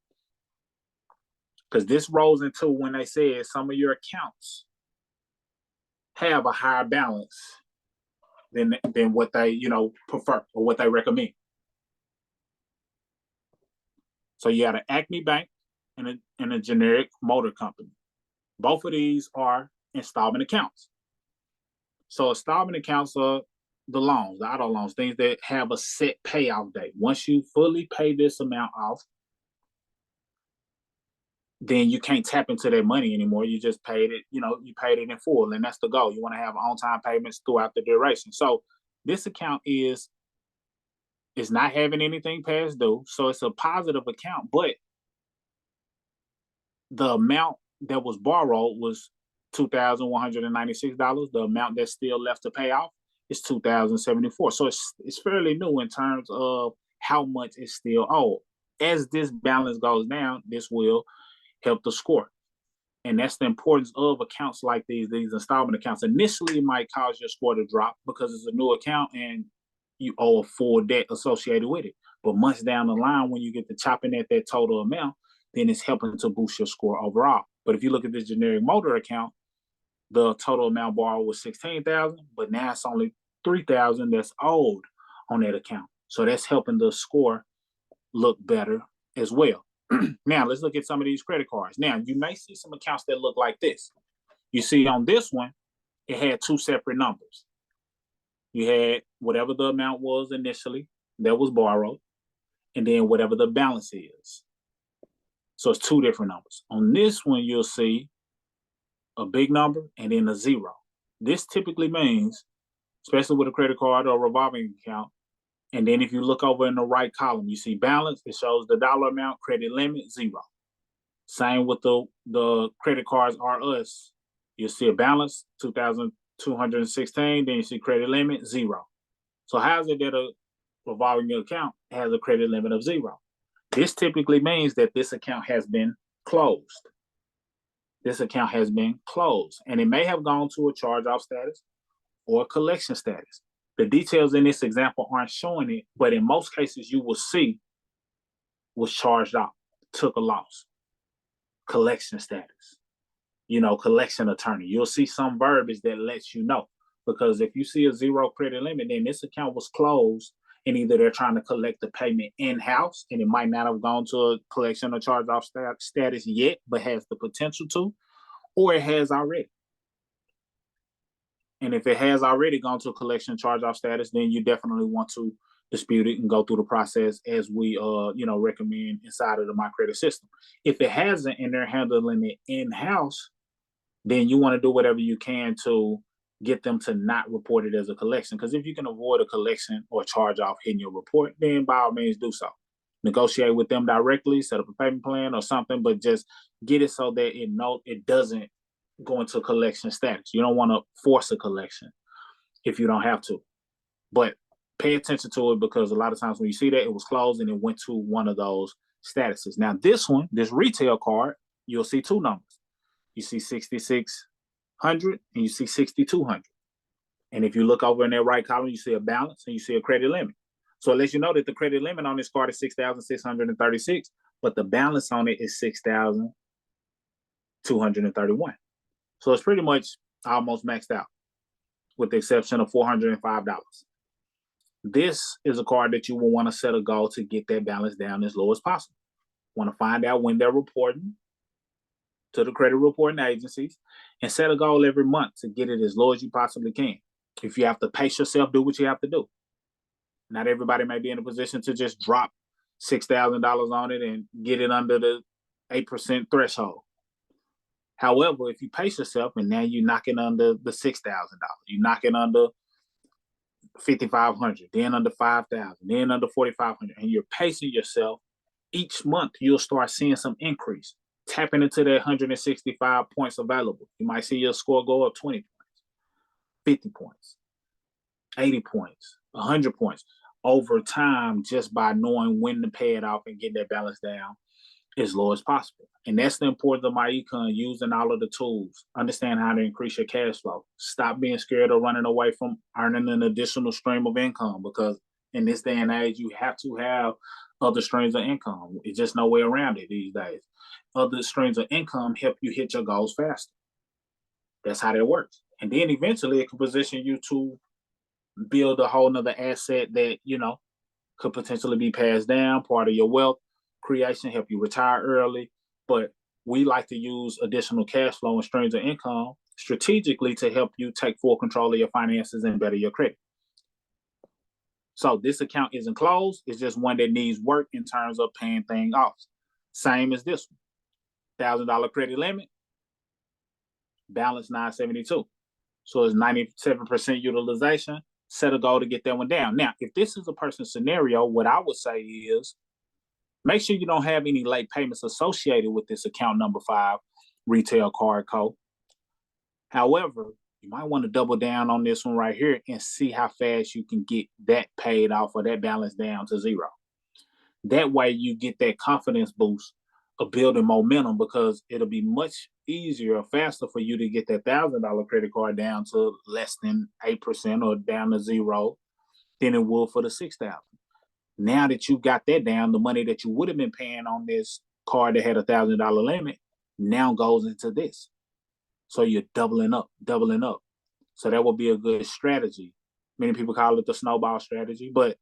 Because this rolls into when they say some of your accounts have a higher balance than what they prefer or what they recommend. So you got an Acme Bank and a generic motor company. Both of these are installment accounts. So installment accounts are the loans, the auto loans, things that have a set payoff date. Once you fully pay this amount off, then you can't tap into that money anymore. You just paid it, you paid it in full, and that's the goal. You want to have on-time payments throughout the duration. So this account is not having anything past due, so it's a positive account, but the amount that was borrowed was $2,196. The amount that's still left to pay off is $2,074. So it's fairly new in terms of how much is still owed. As this balance goes down, this will help the score. And that's the importance of accounts like these installment accounts. Initially, it might cause your score to drop because it's a new account and you owe a full debt associated with it. But months down the line, when you get to chopping at that total amount, then it's helping to boost your score overall. But if you look at this generic motor account, the total amount borrowed was $16,000, but now it's only $3,000 that's owed on that account. So that's helping the score look better as well. Now, let's look at some of these credit cards. Now, you may see some accounts that look like this. You see on this one, it had two separate numbers. You had whatever the amount was initially that was borrowed, and then whatever the balance is. So it's two different numbers. On this one, you'll see a big number and then a zero. This typically means, especially with a credit card or a revolving account, and then if you look over in the right column, you see balance, it shows the dollar amount, credit limit, zero. Same with the credit cards are us. You'll see a balance, 2,216, then you see credit limit, zero. So how is it that a revolving account has a credit limit of zero? This typically means that this account has been closed. This account has been closed, and it may have gone to a charge-off status or a collection status. The details in this example aren't showing it, but in most cases you will see was charged off, took a loss, collection status, collection attorney. You'll see some verbiage that lets you know, because if you see a zero credit limit, then this account was closed and either they're trying to collect the payment in-house and it might not have gone to a collection or charge-off status yet, but has the potential to, or it has already. And if it has already gone to a collection charge-off status, then you definitely want to dispute it and go through the process as we recommend inside of the My Credit system. If it hasn't and they're handling it in-house, then you want to do whatever you can to get them to not report it as a collection. Because if you can avoid a collection or charge-off hitting your report, then by all means do so. Negotiate with them directly, set up a payment plan or something, but just get it so that it doesn't go into collection status. You don't want to force a collection if you don't have to. But pay attention to it, because a lot of times when you see that, it was closed and it went to one of those statuses. Now this one, this retail card, you'll see two numbers. You see 6,600 and you see 6,200. And if you look over in that right column, you see a balance and you see a credit limit. So it lets you know that the credit limit on this card is 6,636, but the balance on it is 6,231. So it's pretty much almost maxed out, with the exception of $405. This is a card that you will want to set a goal to get that balance down as low as possible. Want to find out when they're reporting to the credit reporting agencies and set a goal every month to get it as low as you possibly can. If you have to pace yourself, do what you have to do. Not everybody may be in a position to just drop $6,000 on it and get it under the 8% threshold. However, if you pace yourself and now you're knocking under the $6,000, you're knocking under $5,500, then under $5,000, then under $4,500, and you're pacing yourself each month you'll start seeing some increase. Tapping into that 165 points available. You might see your score go up 20 points, 50 points, 80 points, 100 points over time, just by knowing when to pay it off and get that balance down as low as possible. And that's the importance of MyEcon, using all of the tools. Understand how to increase your cash flow. Stop being scared of running away from earning an additional stream of income, because in this day and age, you have to have other streams of income. It's just no way around it these days. Other streams of income help you hit your goals faster. That's how that works. And then eventually it can position you to build a whole nother asset that, could potentially be passed down, part of your wealth creation, help you retire early. But we like to use additional cash flow and streams of income strategically to help you take full control of your finances and better your credit. So this account isn't closed. It's just one that needs work in terms of paying things off. Same as this one. $1,000 credit limit, balance 972. So it's 97% utilization. Set a goal to get that one down. Now, if this is a person's scenario, what I would say is make sure you don't have any late payments associated with this account number 5 retail card code. However, you might want to double down on this one right here and see how fast you can get that paid off or that balance down to 0. That way you get that confidence boost of building momentum, because it'll be much easier or faster for you to get that $1,000 credit card down to less than 8% or down to 0 than it will for the 6,000. Now that you got that down, the money that you would have been paying on this card that had a $1,000 limit now goes into this. So you're doubling up. So that would be a good strategy. Many people call it the snowball strategy, but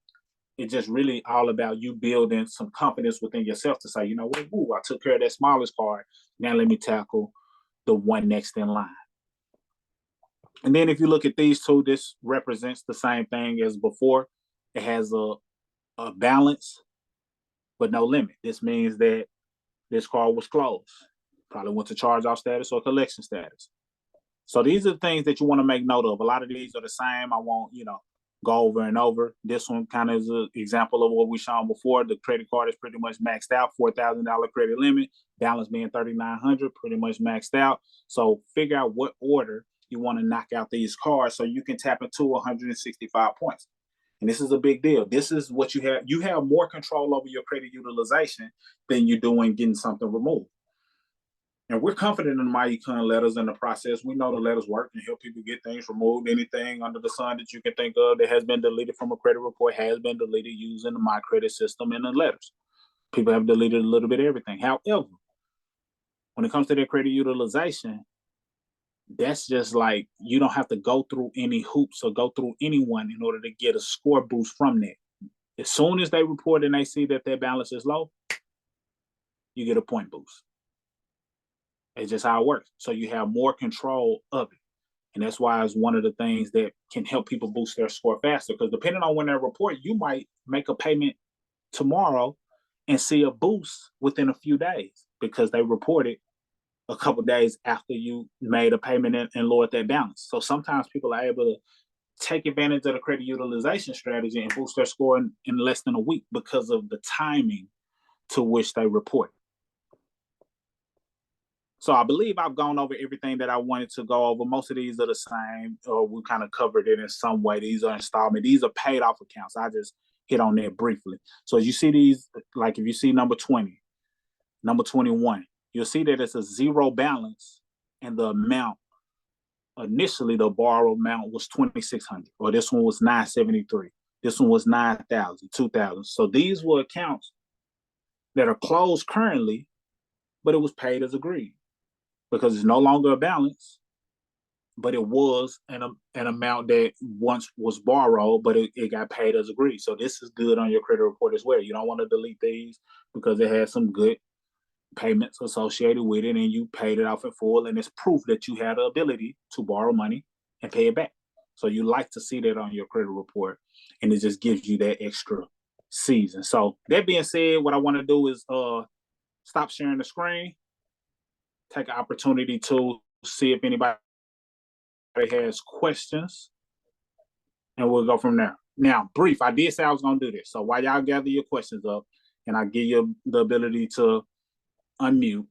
it's just really all about you building some confidence within yourself to say, you know what, ooh, I took care of that smallest card. Now let me tackle the one next in line. And then if you look at these two, this represents the same thing as before. It has a balance, but no limit. This means that this card was closed. Probably went to charge-off status or collection status. So these are the things that you want to make note of. A lot of these are the same. I won't, go over and over. This one kind of is an example of what we shown before. The credit card is pretty much maxed out, $4,000 credit limit, balance being $3,900, pretty much maxed out. So figure out what order you want to knock out these cards so you can tap into 165 points. And this is a big deal. This is what you have. You have more control over your credit utilization than you do in getting something removed. And we're confident in MyEcon letters in the process. We know the letters work and help people get things removed. Anything under the sun that you can think of that has been deleted from a credit report has been deleted using the My Credit system and the letters. People have deleted a little bit of everything. However, when it comes to their credit utilization, that's just like, you don't have to go through any hoops or go through anyone in order to get a score boost from that. As soon as they report and they see that their balance is low, you get a point boost. It's just how it works. So you have more control of it. And that's why it's one of the things that can help people boost their score faster. Because depending on when they report, you might make a payment tomorrow and see a boost within a few days because they reported a couple days after you made a payment and lowered that balance. So sometimes people are able to take advantage of the credit utilization strategy and boost their score in less than a week because of the timing to which they report. So I believe I've gone over everything that I wanted to go over. Most of these are the same, or we kind of covered it in some way. These are installment. These are paid off accounts. I just hit on that briefly. So as you see these, like if you see number 20, number 21, you'll see that it's a 0 balance, and the amount initially, the borrowed amount was $2,600, or this one was $973. This one was $9,000, $2,000. So these were accounts that are closed currently, but it was paid as agreed because it's no longer a balance, but it was an amount that once was borrowed, but it got paid as agreed. So this is good on your credit report as well. You don't want to delete these because it has some good payments associated with it, and you paid it off in full, and it's proof that you had the ability to borrow money and pay it back. So you like to see that on your credit report, and it just gives you that extra season. So that being said, what I want to do is stop sharing the screen, take an opportunity to see if anybody has questions, and we'll go from there. Now, brief, I did say I was going to do this. So while y'all gather your questions up and I give you the ability to unmute,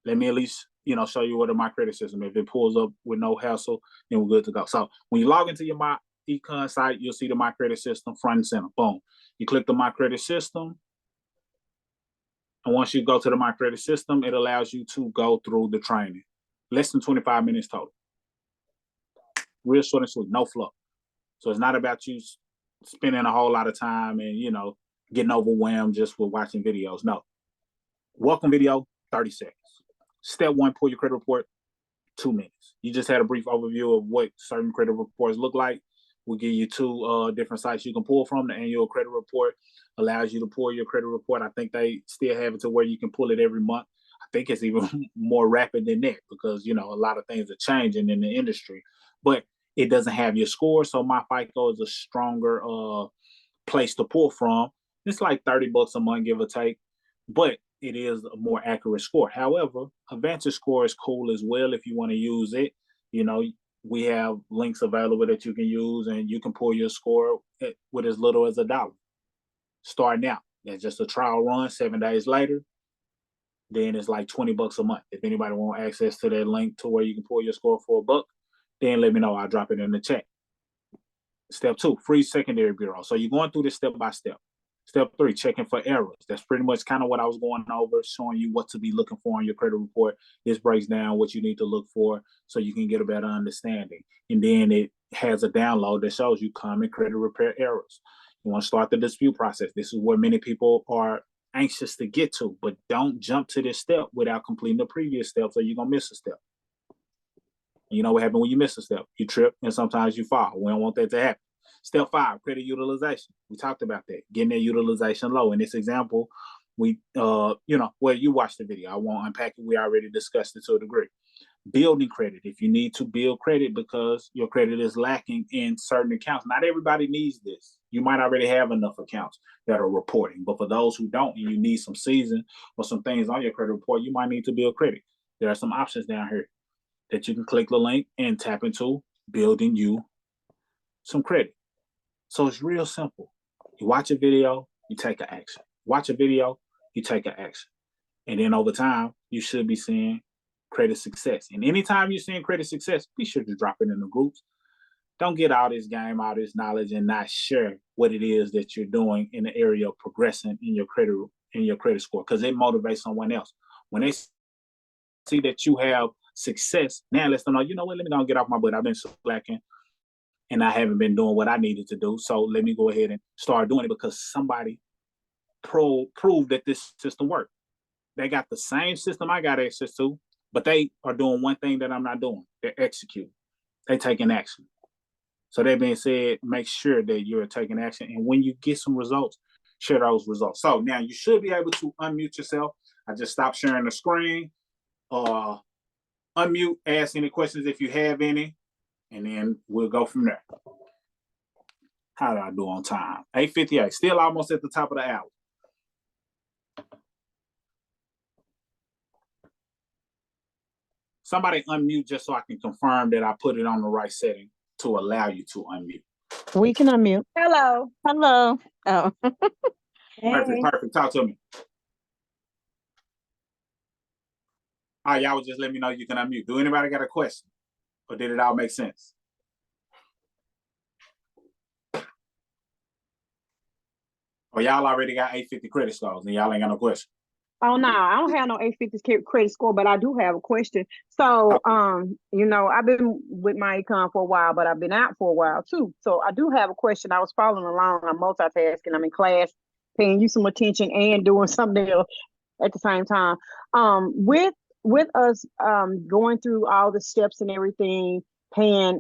let me at least, show you what my credit system. If it pulls up with no hassle, then we're good to go. So when you log into your MyEcon site, you'll see the My Credit System front and center. Boom. You click the My Credit System. And once you go to the My Credit System, it allows you to go through the training. Less than 25 minutes total. Real short and sweet, no fluff. So it's not about you spending a whole lot of time and, getting overwhelmed just with watching videos. No. Welcome video, 30 seconds. Step 1, pull your credit report, 2 minutes. You just had a brief overview of what certain credit reports look like. We'll give you 2 different sites you can pull from. The annual credit report allows you to pull your credit report. I think they still have it to where you can pull it every month. I think it's even more rapid than that because, a lot of things are changing in the industry. But it doesn't have your score, so MyFICO is a stronger place to pull from. It's like $30 a month, give or take. But it is a more accurate score. However, Advantage Score is cool as well if you want to use it. We have links available that you can use, and you can pull your score with as little as $1. Start now. That's just a trial run. 7 days later, then it's like $20 a month. If anybody wants access to that link to where you can pull your score for $1, then let me know. I'll drop it in the chat. Step 2, free secondary bureau. So you're going through this step by step. Step 3, checking for errors. That's pretty much kind of what I was going over, showing you what to be looking for on your credit report. This breaks down what you need to look for so you can get a better understanding. And then it has a download that shows you common credit repair errors. You want to start the dispute process. This is where many people are anxious to get to, but don't jump to this step without completing the previous steps or you're going to miss a step. You know what happens when you miss a step? You trip and sometimes you fall. We don't want that to happen. Step 5, credit utilization. We talked about that, getting that utilization low. In this example, you watched the video. I won't unpack it. We already discussed it to a degree. Building credit. If you need to build credit because your credit is lacking in certain accounts, not everybody needs this. You might already have enough accounts that are reporting, but for those who don't and you need some season or some things on your credit report, you might need to build credit. There are some options down here that you can click the link and tap into building you some credit. So it's real simple. You watch a video, you take an action. Watch a video, you take an action. And then over time, you should be seeing credit success. And anytime you're seeing credit success, be sure to drop it in the groups. Don't get all this game, all this knowledge, and not share what it is that you're doing in the area of progressing in your credit score, because it motivates someone else. When they see that you have success, now let's know, you know what, let me go and get off my butt. I've been slacking and I haven't been doing what I needed to do. So let me go ahead and start doing it because somebody proved that this system worked. They got the same system I got access to, but they are doing one thing that I'm not doing. They're executing. They're taking action. So that being said, make sure that you're taking action. And when you get some results, share those results. So now you should be able to unmute yourself. I just stopped sharing the screen. Unmute, ask any questions if you have any, and then we'll go from there. How did I do on time? 8:58, still almost at the top of the hour. Somebody unmute just so I can confirm that I put it on the right setting to allow you to unmute. We can unmute. Hello. Hello. Oh. Perfect, perfect. Talk to me. All right, y'all would just let me know you can unmute. Do anybody got a question? Or did it all make sense? Or y'all already got 850 credit scores and y'all ain't got no question? Oh no, I don't have no 850 credit score, but I do have a question. So, I've been with MyEcon for a while, but I've been out for a while too. So I do have a question. I was following along. I'm multitasking. I'm in class, paying you some attention and doing something else at the same time. With us going through all the steps and everything, paying,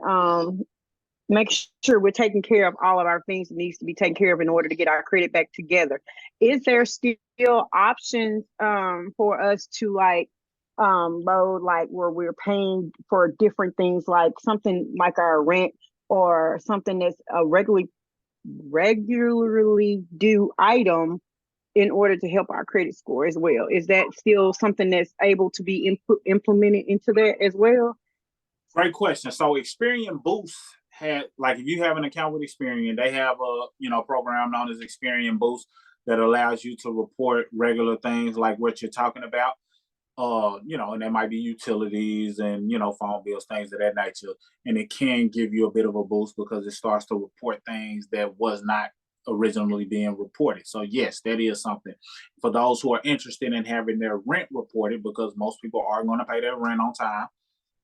make sure we're taking care of all of our things that needs to be taken care of in order to get our credit back together. Is there still options for us to load where we're paying for different things, like something like our rent or something that's a regularly due item in order to help our credit score as well? Is that still something that's able to be implemented into that as well? Great question. So Experian Boost had, if you have an account with Experian, they have a program known as Experian Boost. that allows you to report regular things like what you're talking about. And there might be utilities and phone bills, things of that nature. And it can give you a bit of a boost because it starts to report things that was not originally being reported. So yes, that is something for those who are interested in having their rent reported, because most people are going to pay their rent on time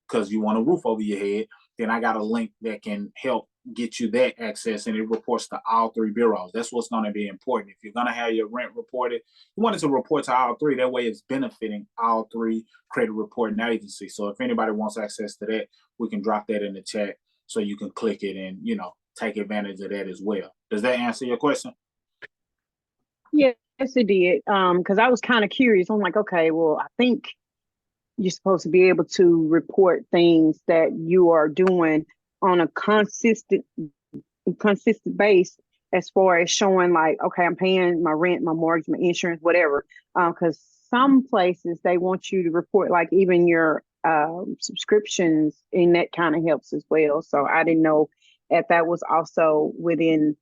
because you want a roof over your head. Then I got a link that can help get you that access, and it reports to all three bureaus. That's what's going to be important. If you're going to have your rent reported, you want it to report to all three. That way it's benefiting all three credit reporting agencies. So if anybody wants access to that, we can drop that in the chat so you can click it and take advantage of that as well. Does that answer your question? Yes, it did. Because I was kind of curious. I'm like, okay, well, I think you're supposed to be able to report things that you are doing on a consistent base, as far as showing like, okay, I'm paying my rent, my mortgage, my insurance, whatever. Because some places they want you to report like even your subscriptions, and that kind of helps as well. So I didn't know if that was also within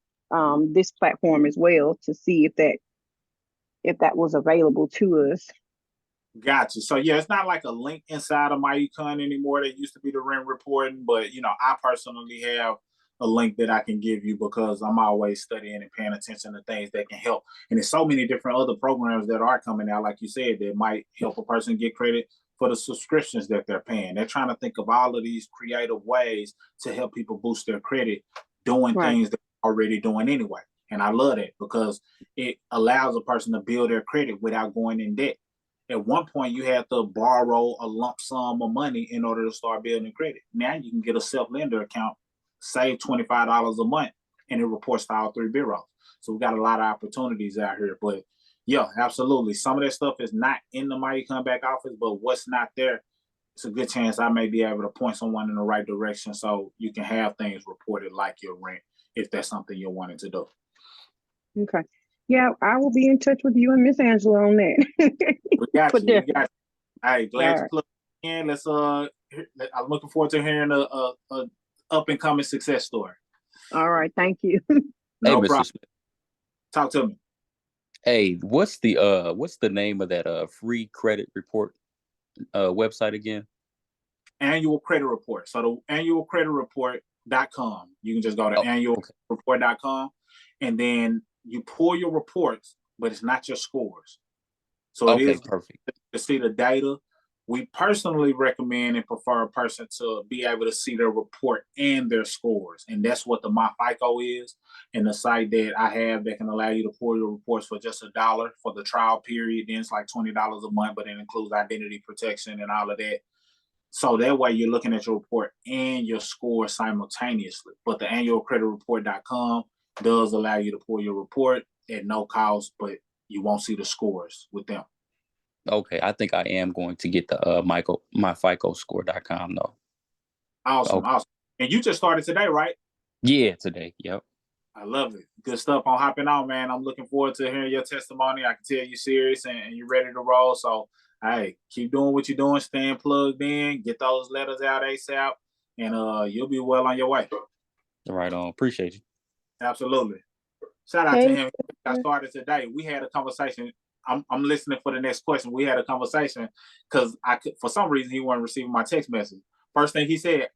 this platform as well, to see if that was available to us. Gotcha. So yeah, it's not like a link inside of MyEcon anymore. That used to be the rent reporting, but I personally have a link that I can give you because I'm always studying and paying attention to things that can help. And there's so many different other programs that are coming out, like you said, that might help a person get credit for the subscriptions that they're paying. They're trying to think of all of these creative ways to help people boost their credit, doing things they're already doing anyway. And I love that because it allows a person to build their credit without going in debt. At one point, you had to borrow a lump sum of money in order to start building credit. Now you can get a self-lender account, save $25 a month, and it reports to all three bureaus. So we got a lot of opportunities out here. But yeah, absolutely. Some of that stuff is not in the MyEcon back office, but what's not there, it's a good chance I may be able to point someone in the right direction so you can have things reported like your rent if that's something you're wanting to do. Okay. Yeah, I will be in touch with you and Miss Angela on that. We got you. We got you. Hey, glad you plugged in. Let's I'm looking forward to hearing a up and coming success story. All right, thank you. No problem. Smith. Talk to me. Hey, what's the name of that free credit report website again? Annual credit report. So the annualcreditreport.com. You can just go to annualreport.com, and then you pull your reports, but it's not your scores. So it is perfect to see the data. We personally recommend and prefer a person to be able to see their report and their scores. And that's what the MyFICO is. And the site that I have that can allow you to pull your reports for just $1 for the trial period. Then it's like $20 a month, but it includes identity protection and all of that. So that way you're looking at your report and your score simultaneously. But the annualcreditreport.com does allow you to pull your report at no cost, but you won't see the scores with them. Okay, I think I am going to get the myficoscore.com though. Awesome. And you just started today, right? Yeah, today. Yep. I love it. Good stuff on hopping on, man. I'm looking forward to hearing your testimony. I can tell you're serious and you're ready to roll. So, hey, keep doing what you're doing. Staying plugged in. Get those letters out ASAP, and you'll be well on your way. Right on. Appreciate you. Absolutely. Shout out to him. I started today. We had a conversation. I'm listening for the next question. We had a conversation because for some reason he wasn't receiving my text message. First thing he said,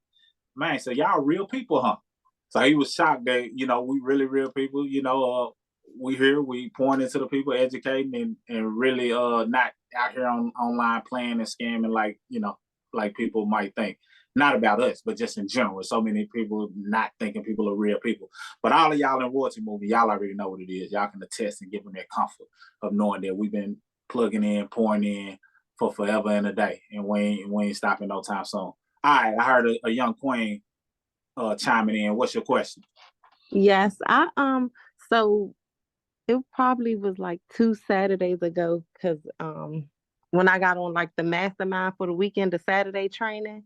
man, so y'all real people, huh? So he was shocked that, we really real people, we here, we point into the people, educating and really not out here online playing and scamming like people might think. Not about us, but just in general. So many people not thinking people are real people. But all of y'all in royalty movie, y'all already know what it is. Y'all can attest and give them that comfort of knowing that we've been plugging in, pouring in for forever and a day. And we ain't stopping no time soon. All right, I heard a young queen chiming in. What's your question? Yes, so it probably was like 2 Saturdays ago, because when I got on like the mastermind for the weekend, the Saturday training.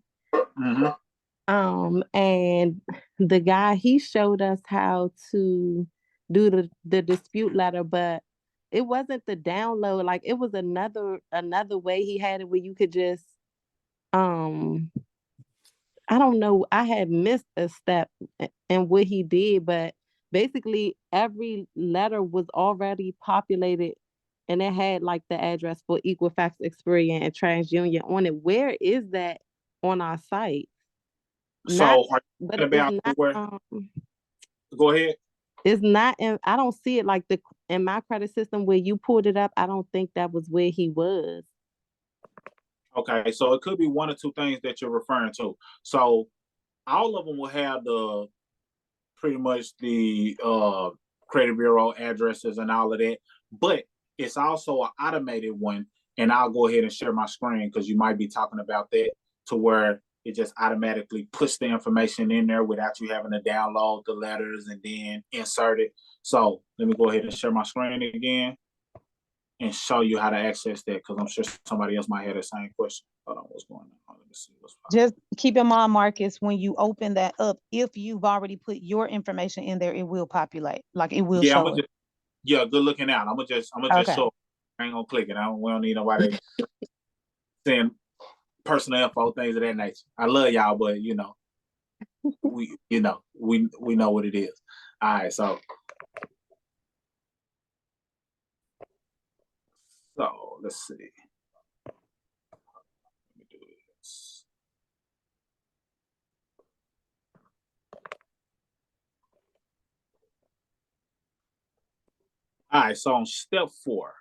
Mm-hmm. And the guy, he showed us how to do the dispute letter, but it wasn't the download. Like it was another way he had it where you could just I don't know. I had missed a step in what he did, but basically every letter was already populated and it had like the address for Equifax, Experian, and TransUnion on it. Where is that on our site? Not, So are you but talking it's about not. where? Go ahead. It's not. In, I don't see it like the in my credit system where you pulled it up. I don't think that was where he was. Okay, so it could be one or two things that you're referring to. So all of them will have the pretty much the credit bureau addresses and all of that, but it's also an automated one. And I'll go ahead and share my screen because you might be talking about that, to where it just automatically puts the information in there without you having to download the letters and then insert it. So let me go ahead and share my screen again and show you how to access that, because I'm sure somebody else might have the same question. Hold on, what's going on? Let me see what's Just keep in mind, Marcus, when you open that up, if you've already put your information in there, it will populate. Like it will yeah, show it. yeah, good looking out. I'm gonna just Okay. show. I ain't gonna click it. We don't need nobody saying personal info, things of that nature. I love y'all, but we know what it is. All right, so let's see. Let me do this. All right, so on step 4,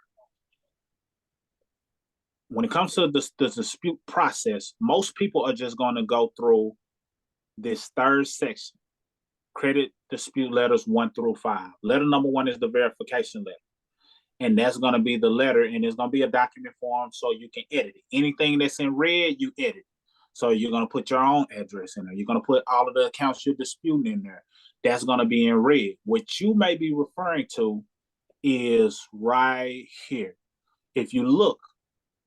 when it comes to the dispute process, most people are just going to go through this third section: credit dispute letters 1 through 5. Letter number 1 is the verification letter. And that's going to be the letter, and it's going to be a document form so you can edit it. Anything that's in red, you edit. So you're going to put your own address in there. You're going to put all of the accounts you're disputing in there. That's going to be in red. What you may be referring to is right here. If you look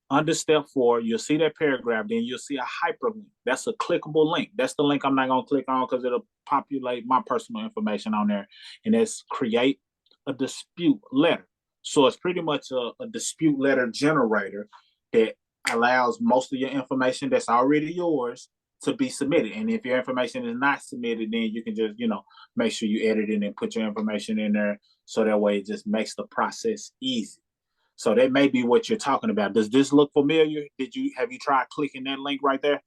under step 4, you'll see that paragraph. Then you'll see a hyperlink. That's a clickable link. That's the link I'm not going to click on because it'll populate my personal information on there. And that's create a dispute letter. So it's pretty much a dispute letter generator that allows most of your information that's already yours to be submitted. And if your information is not submitted, then you can just, make sure you edit it and put your information in there. So that way it just makes the process easy. So that may be what you're talking about. Does this look familiar? Have you tried clicking that link right there?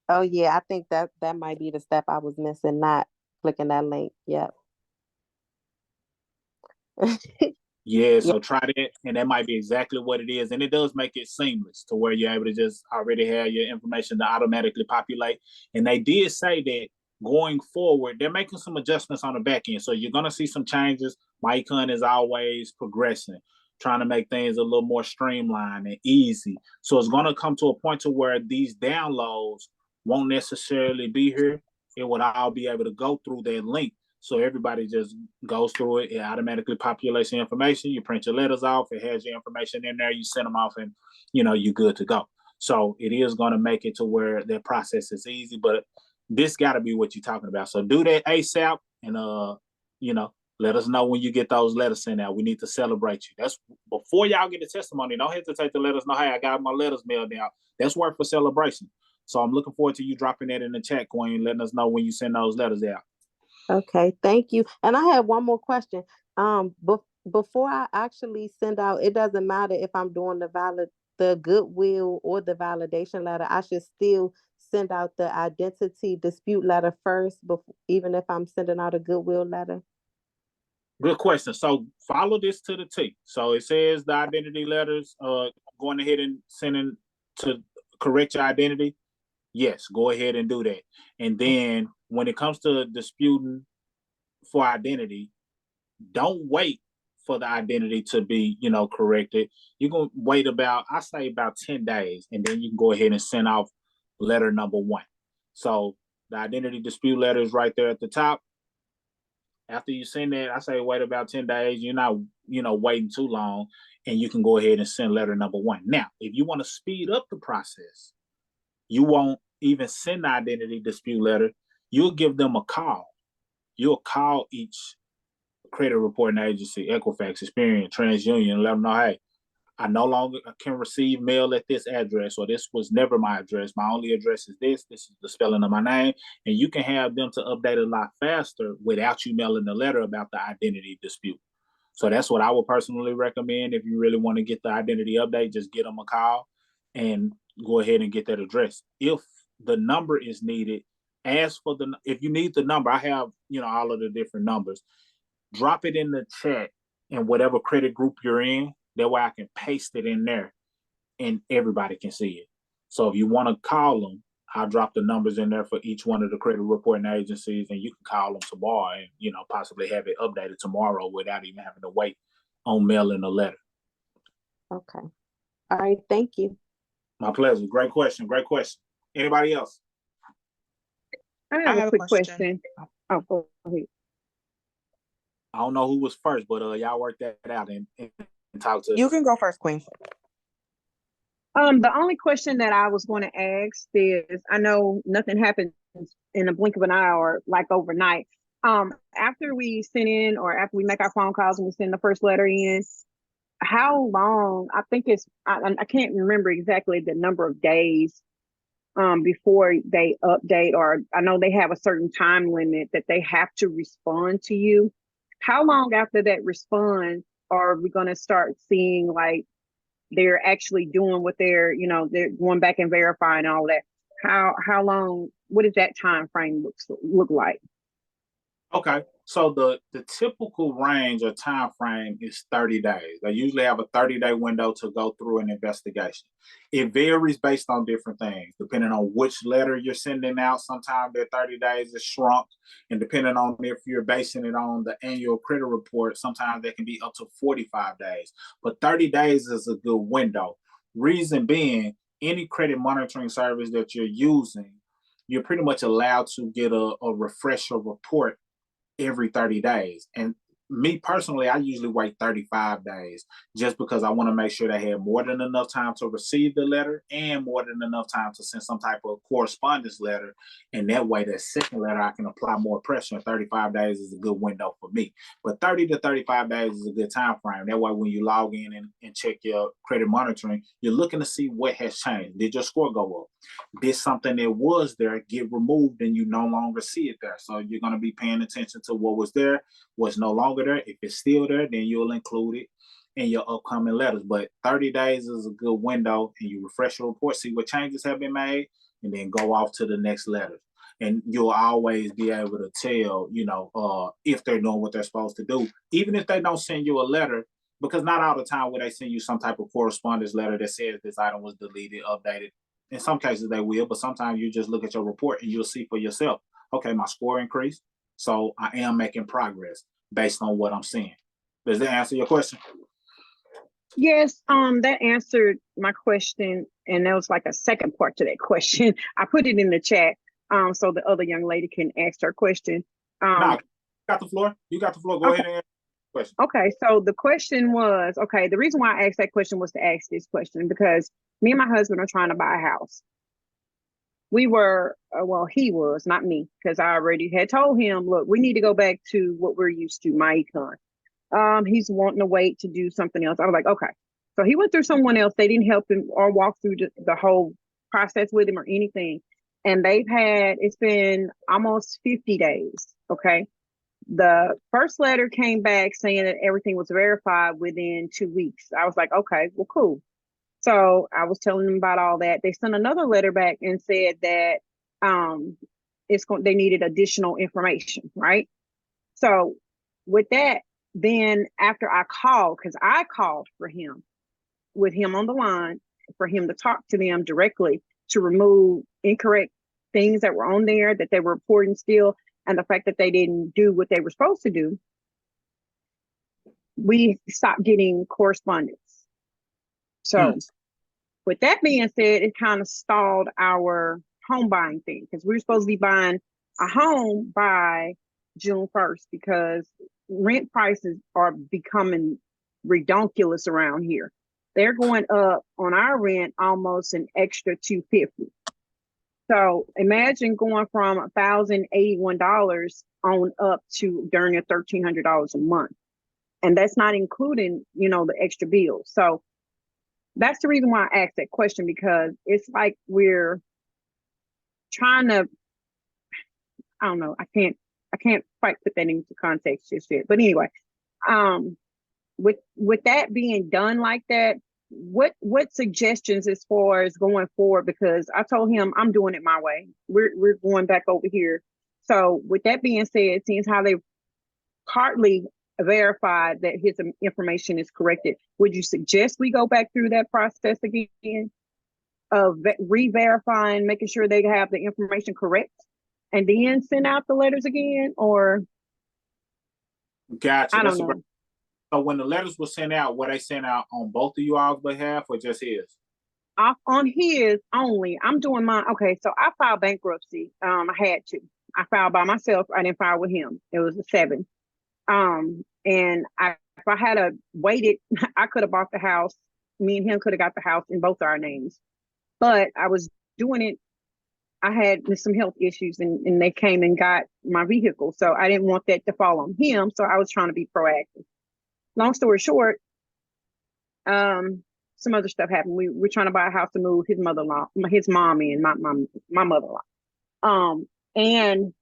Oh yeah, I think that might be the step I was missing, not clicking that link. Yep. Yeah, Yeah. so try that, and that might be exactly what it is. And it does make it seamless to where you're able to just already have your information to automatically populate. And they did say that going forward, they're making some adjustments on the back end. So you're going to see some changes. MyEcon is always progressing, trying to make things a little more streamlined and easy. So it's going to come to a point to where these downloads won't necessarily be here. It would all be able to go through that link. So everybody just goes through it. It automatically populates your information. You print your letters off. It has your information in there. You send them off, and you're good to go. So it is going to make it to where that process is easy. But this got to be what you're talking about. So do that ASAP, and let us know when you get those letters sent out. We need to celebrate you. That's before y'all get the testimony. Don't hesitate to let us know, hey, I got my letters mailed out. That's worth for celebration. So I'm looking forward to you dropping that in the chat, Queen, letting us know when you send those letters out. Okay, thank you. And I have one more question. Before I actually send out, it doesn't matter if I'm doing the goodwill or the validation letter. I should still send out the identity dispute letter first, before, even if I'm sending out a goodwill letter. Good question. So follow this to the T. So it says the identity letters, going ahead and sending to correct your identity. Yes, go ahead and do that. And then when it comes to disputing for identity, don't wait for the identity to be, corrected. You're going to wait about 10 days, and then you can go ahead and send off letter number 1. So the identity dispute letter is right there at the top. After you send that, I say wait about 10 days. You're not, waiting too long, and you can go ahead and send letter number 1. Now, if you want to speed up the process, you won't even send the identity dispute letter. You'll give them a call. You'll call each credit reporting agency, Equifax, Experian, TransUnion, and let them know, hey, I no longer can receive mail at this address, or this was never my address. My only address is this. This is the spelling of my name. And you can have them to update a lot faster without you mailing a letter about the identity dispute. So that's what I would personally recommend. If you really want to get the identity update, just get them a call and go ahead and get that address. If the number is needed, ask for if you need the number, I have, all of the different numbers. Drop it in the chat in whatever credit group you're in. That way I can paste it in there and everybody can see it. So if you want to call them, I'll drop the numbers in there for each one of the credit reporting agencies, and you can call them tomorrow and, possibly have it updated tomorrow without even having to wait on mailing a letter. Okay. All right. Thank you. My pleasure. Great question. Great question. Anybody else? I have a quick question. Oh, go ahead. I don't know who was first, but y'all work that out and talk to. You can go first, Queen. The only question that I was going to ask is, I know nothing happens in a blink of an eye or like overnight. After we send in, or after we make our phone calls and we send the first letter in, how long? I think it's, I can't remember exactly the number of days before they update, or I know they have a certain time limit that they have to respond to you. How long after that response are we going to start seeing like they're actually doing what they're going back and verifying all that? How long? What does that time frame look like? Okay, so the typical range or time frame is 30 days. They usually have a 30-day window to go through an investigation. It varies based on different things, depending on which letter you're sending out. Sometimes their 30 days is shrunk, and depending on if you're basing it on the annual credit report, sometimes they can be up to 45 days. But 30 days is a good window. Reason being, any credit monitoring service that you're using, you're pretty much allowed to get a refresher report every 30 days. And me personally, I usually wait 35 days just because I want to make sure they have more than enough time to receive the letter and more than enough time to send some type of correspondence letter. And that way, that second letter, I can apply more pressure. 35 days is a good window for me. But 30 to 35 days is a good time frame. That way, when you log in and check your credit monitoring, you're looking to see what has changed. Did your score go up? Did something that was there get removed and you no longer see it there? So you're going to be paying attention to what was there, what's no longer there. If it's still there, then you'll include it in your upcoming letters. But 30 days is a good window, and you refresh your report, see what changes have been made, and then go off to the next letter. And you'll always be able to tell, if they're doing what they're supposed to do, even if they don't send you a letter, because not all the time will they send you some type of correspondence letter that says this item was deleted, updated. In some cases they will, but sometimes you just look at your report and you'll see for yourself, okay, my score increased, so I am making progress based on what I'm seeing. Does that answer your question? Yes, that answered my question, and there was like a second part to that question. I put it in the chat, so the other young lady can ask her question. No, you got the floor. You got the floor. Go okay. ahead and answer the question. Okay, so the question was, the reason why I asked that question was to ask this question because me and my husband are trying to buy a house. We were, he was, not me, because I already had told him, look, we need to go back to what we're used to, MyEcon. He's wanting to wait to do something else. I was like, okay. So he went through someone else. They didn't help him or walk through the whole process with him or anything. And it's been almost 50 days, okay? The first letter came back saying that everything was verified within 2 weeks. I was like, okay, well, cool. So I was telling them about all that. They sent another letter back and said that they needed additional information, right? So with that, then after I called, because I called for him, with him on the line, for him to talk to them directly to remove incorrect things that were on there that they were reporting still, and the fact that they didn't do what they were supposed to do, we stopped getting correspondence. So with that being said, it kind of stalled our home buying thing because we were supposed to be buying a home by June 1st because rent prices are becoming redonkulous around here. They're going up on our rent almost an extra $250. So imagine going from $1,081 on up to during $1,300 a month. And that's not including, the extra bills. So that's the reason why I asked that question, because it's like we're trying to, I don't know, I can't quite put that into context just yet. But anyway, with that being done like that, what suggestions as far as going forward? Because I told him I'm doing it my way. We're going back over here. So with that being said, since how they partly verified that his information is corrected, would you suggest we go back through that process again of re-verifying, making sure they have the information correct, and then send out the letters again? Or Gotcha. I don't know. So when the letters were sent out, were they sent out on both of you all's behalf or just his? Off on his only. I'm doing mine. Okay, so I filed bankruptcy. I had to. I filed by myself. I didn't file with him. It was a 7. And if I had waited, I could have bought the house. Me and him could have got the house in both our names. But I was doing it. I had some health issues, and they came and got my vehicle. So I didn't want that to fall on him. So I was trying to be proactive. Long story short, some other stuff happened. We're trying to buy a house to move his mother-in-law, his mom in, my mother-in-law. And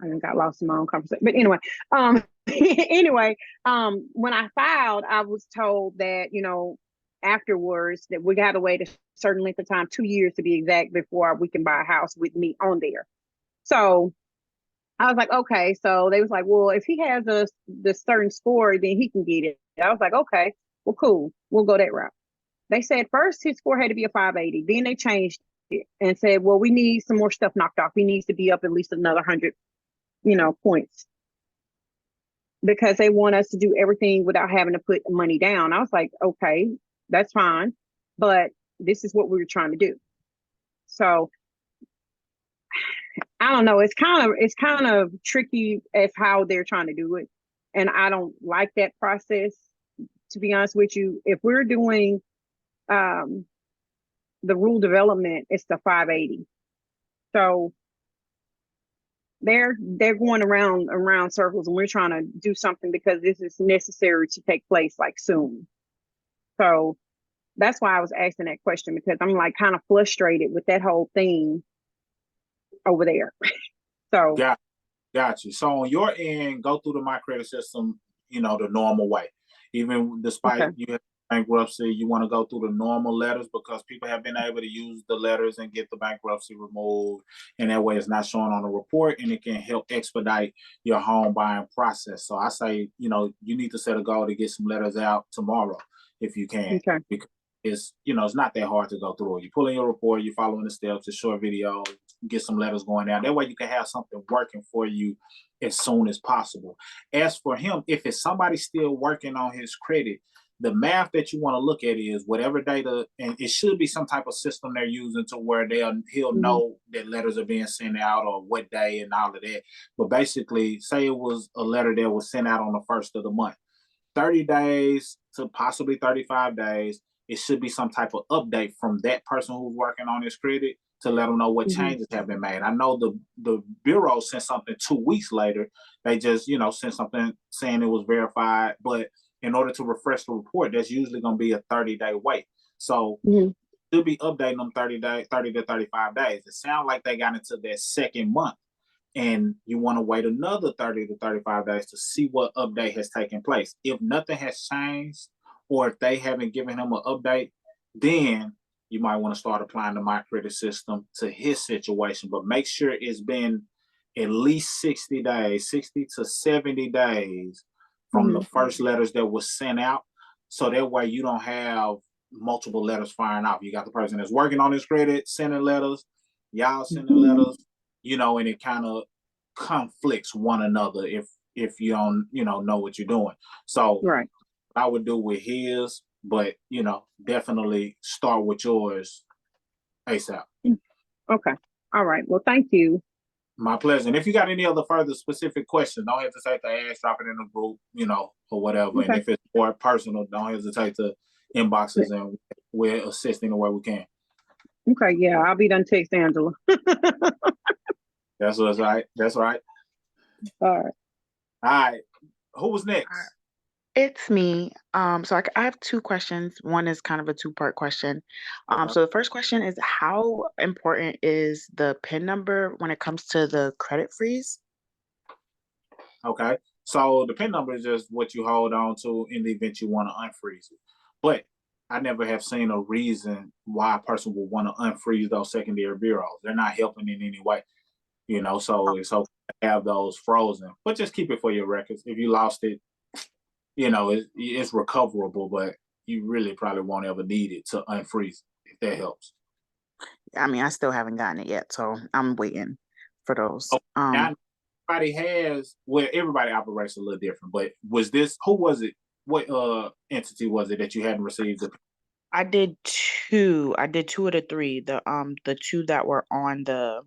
I got lost in my own conversation. But anyway, when I filed, I was told that, afterwards that we got to wait a certain length of time, 2 years to be exact, before we can buy a house with me on there. So I was like, okay. So they was like, well, if he has the certain score, then he can get it. I was like, okay, well, cool. We'll go that route. They said first his score had to be a 580. Then they changed it and said, well, we need some more stuff knocked off. He needs to be up at least another 100, points, because they want us to do everything without having to put money down. I was like, okay, that's fine, but this is what we were trying to do. So I don't know. It's kind of tricky as how they're trying to do it, and I don't like that process. To be honest with you, if we're doing the rule development, it's the 580. So they're going around circles, and we're trying to do something because this is necessary to take place like soon. So that's why I was asking that question, because I'm like kind of frustrated with that whole thing over there. So Got you. So on your end, go through the My Credit system, the normal way. Even despite you have bankruptcy, you want to go through the normal letters, because people have been able to use the letters and get the bankruptcy removed, and that way it's not showing on the report, and it can help expedite your home buying process. So I say, you need to set a goal to get some letters out tomorrow if you can, because it's not that hard to go through it. You pull in your report, you're following the steps, a short video, get some letters going down. That way you can have something working for you as soon as possible. As for him, if it's somebody still working on his credit, the math that you want to look at is whatever data, and it should be some type of system they're using to where he'll know that letters are being sent out or what day and all of that. But basically, say it was a letter that was sent out on the 1st of the month, 30 days to possibly 35 days, it should be some type of update from that person who's working on his credit to let them know what changes have been made. I know the bureau sent something 2 weeks later. They just, sent something saying it was verified. But in order to refresh the report, that's usually going to be a 30-day wait. So should be updating them 30 to 35 days. It sounds like they got into their second month, and you want to wait another 30 to 35 days to see what update has taken place. If nothing has changed, or if they haven't given him an update, then you might want to start applying the My Credit system to his situation. But make sure it's been at least 60 days, 60 to 70 days from the first letters that was sent out. So that way you don't have multiple letters firing off. You got the person that's working on his credit sending letters, y'all sending letters, and it kind of conflicts one another if you don't, know what you're doing. So I would do with his, but definitely start with yours ASAP. Okay. All right. Well, thank you. My pleasure. And if you got any other further specific questions, don't hesitate to ask, drop it in the group, or whatever. And if it's more personal, don't hesitate to inbox us, and we're assisting the way we can. Okay. Yeah, I'll be done text Angela. That's right. That's right. All right. All right. Who was next? It's me. So I have two questions. One is kind of a two-part question. Okay. So the first question is, how important is the PIN number when it comes to the credit freeze? Okay. So the PIN number is just what you hold on to in the event you want to unfreeze it. But I never have seen a reason why a person would want to unfreeze those secondary bureaus. They're not helping in any way, so it's okay to have those frozen. But just keep it for your records. If you lost it, it's recoverable, but you really probably won't ever need it to unfreeze it, if that helps. I mean, I still haven't gotten it yet, so I'm waiting for those. Oh, now everybody operates a little different, but who was it? What entity was it that you hadn't received the? I did two. I did two of the three. The two that were on the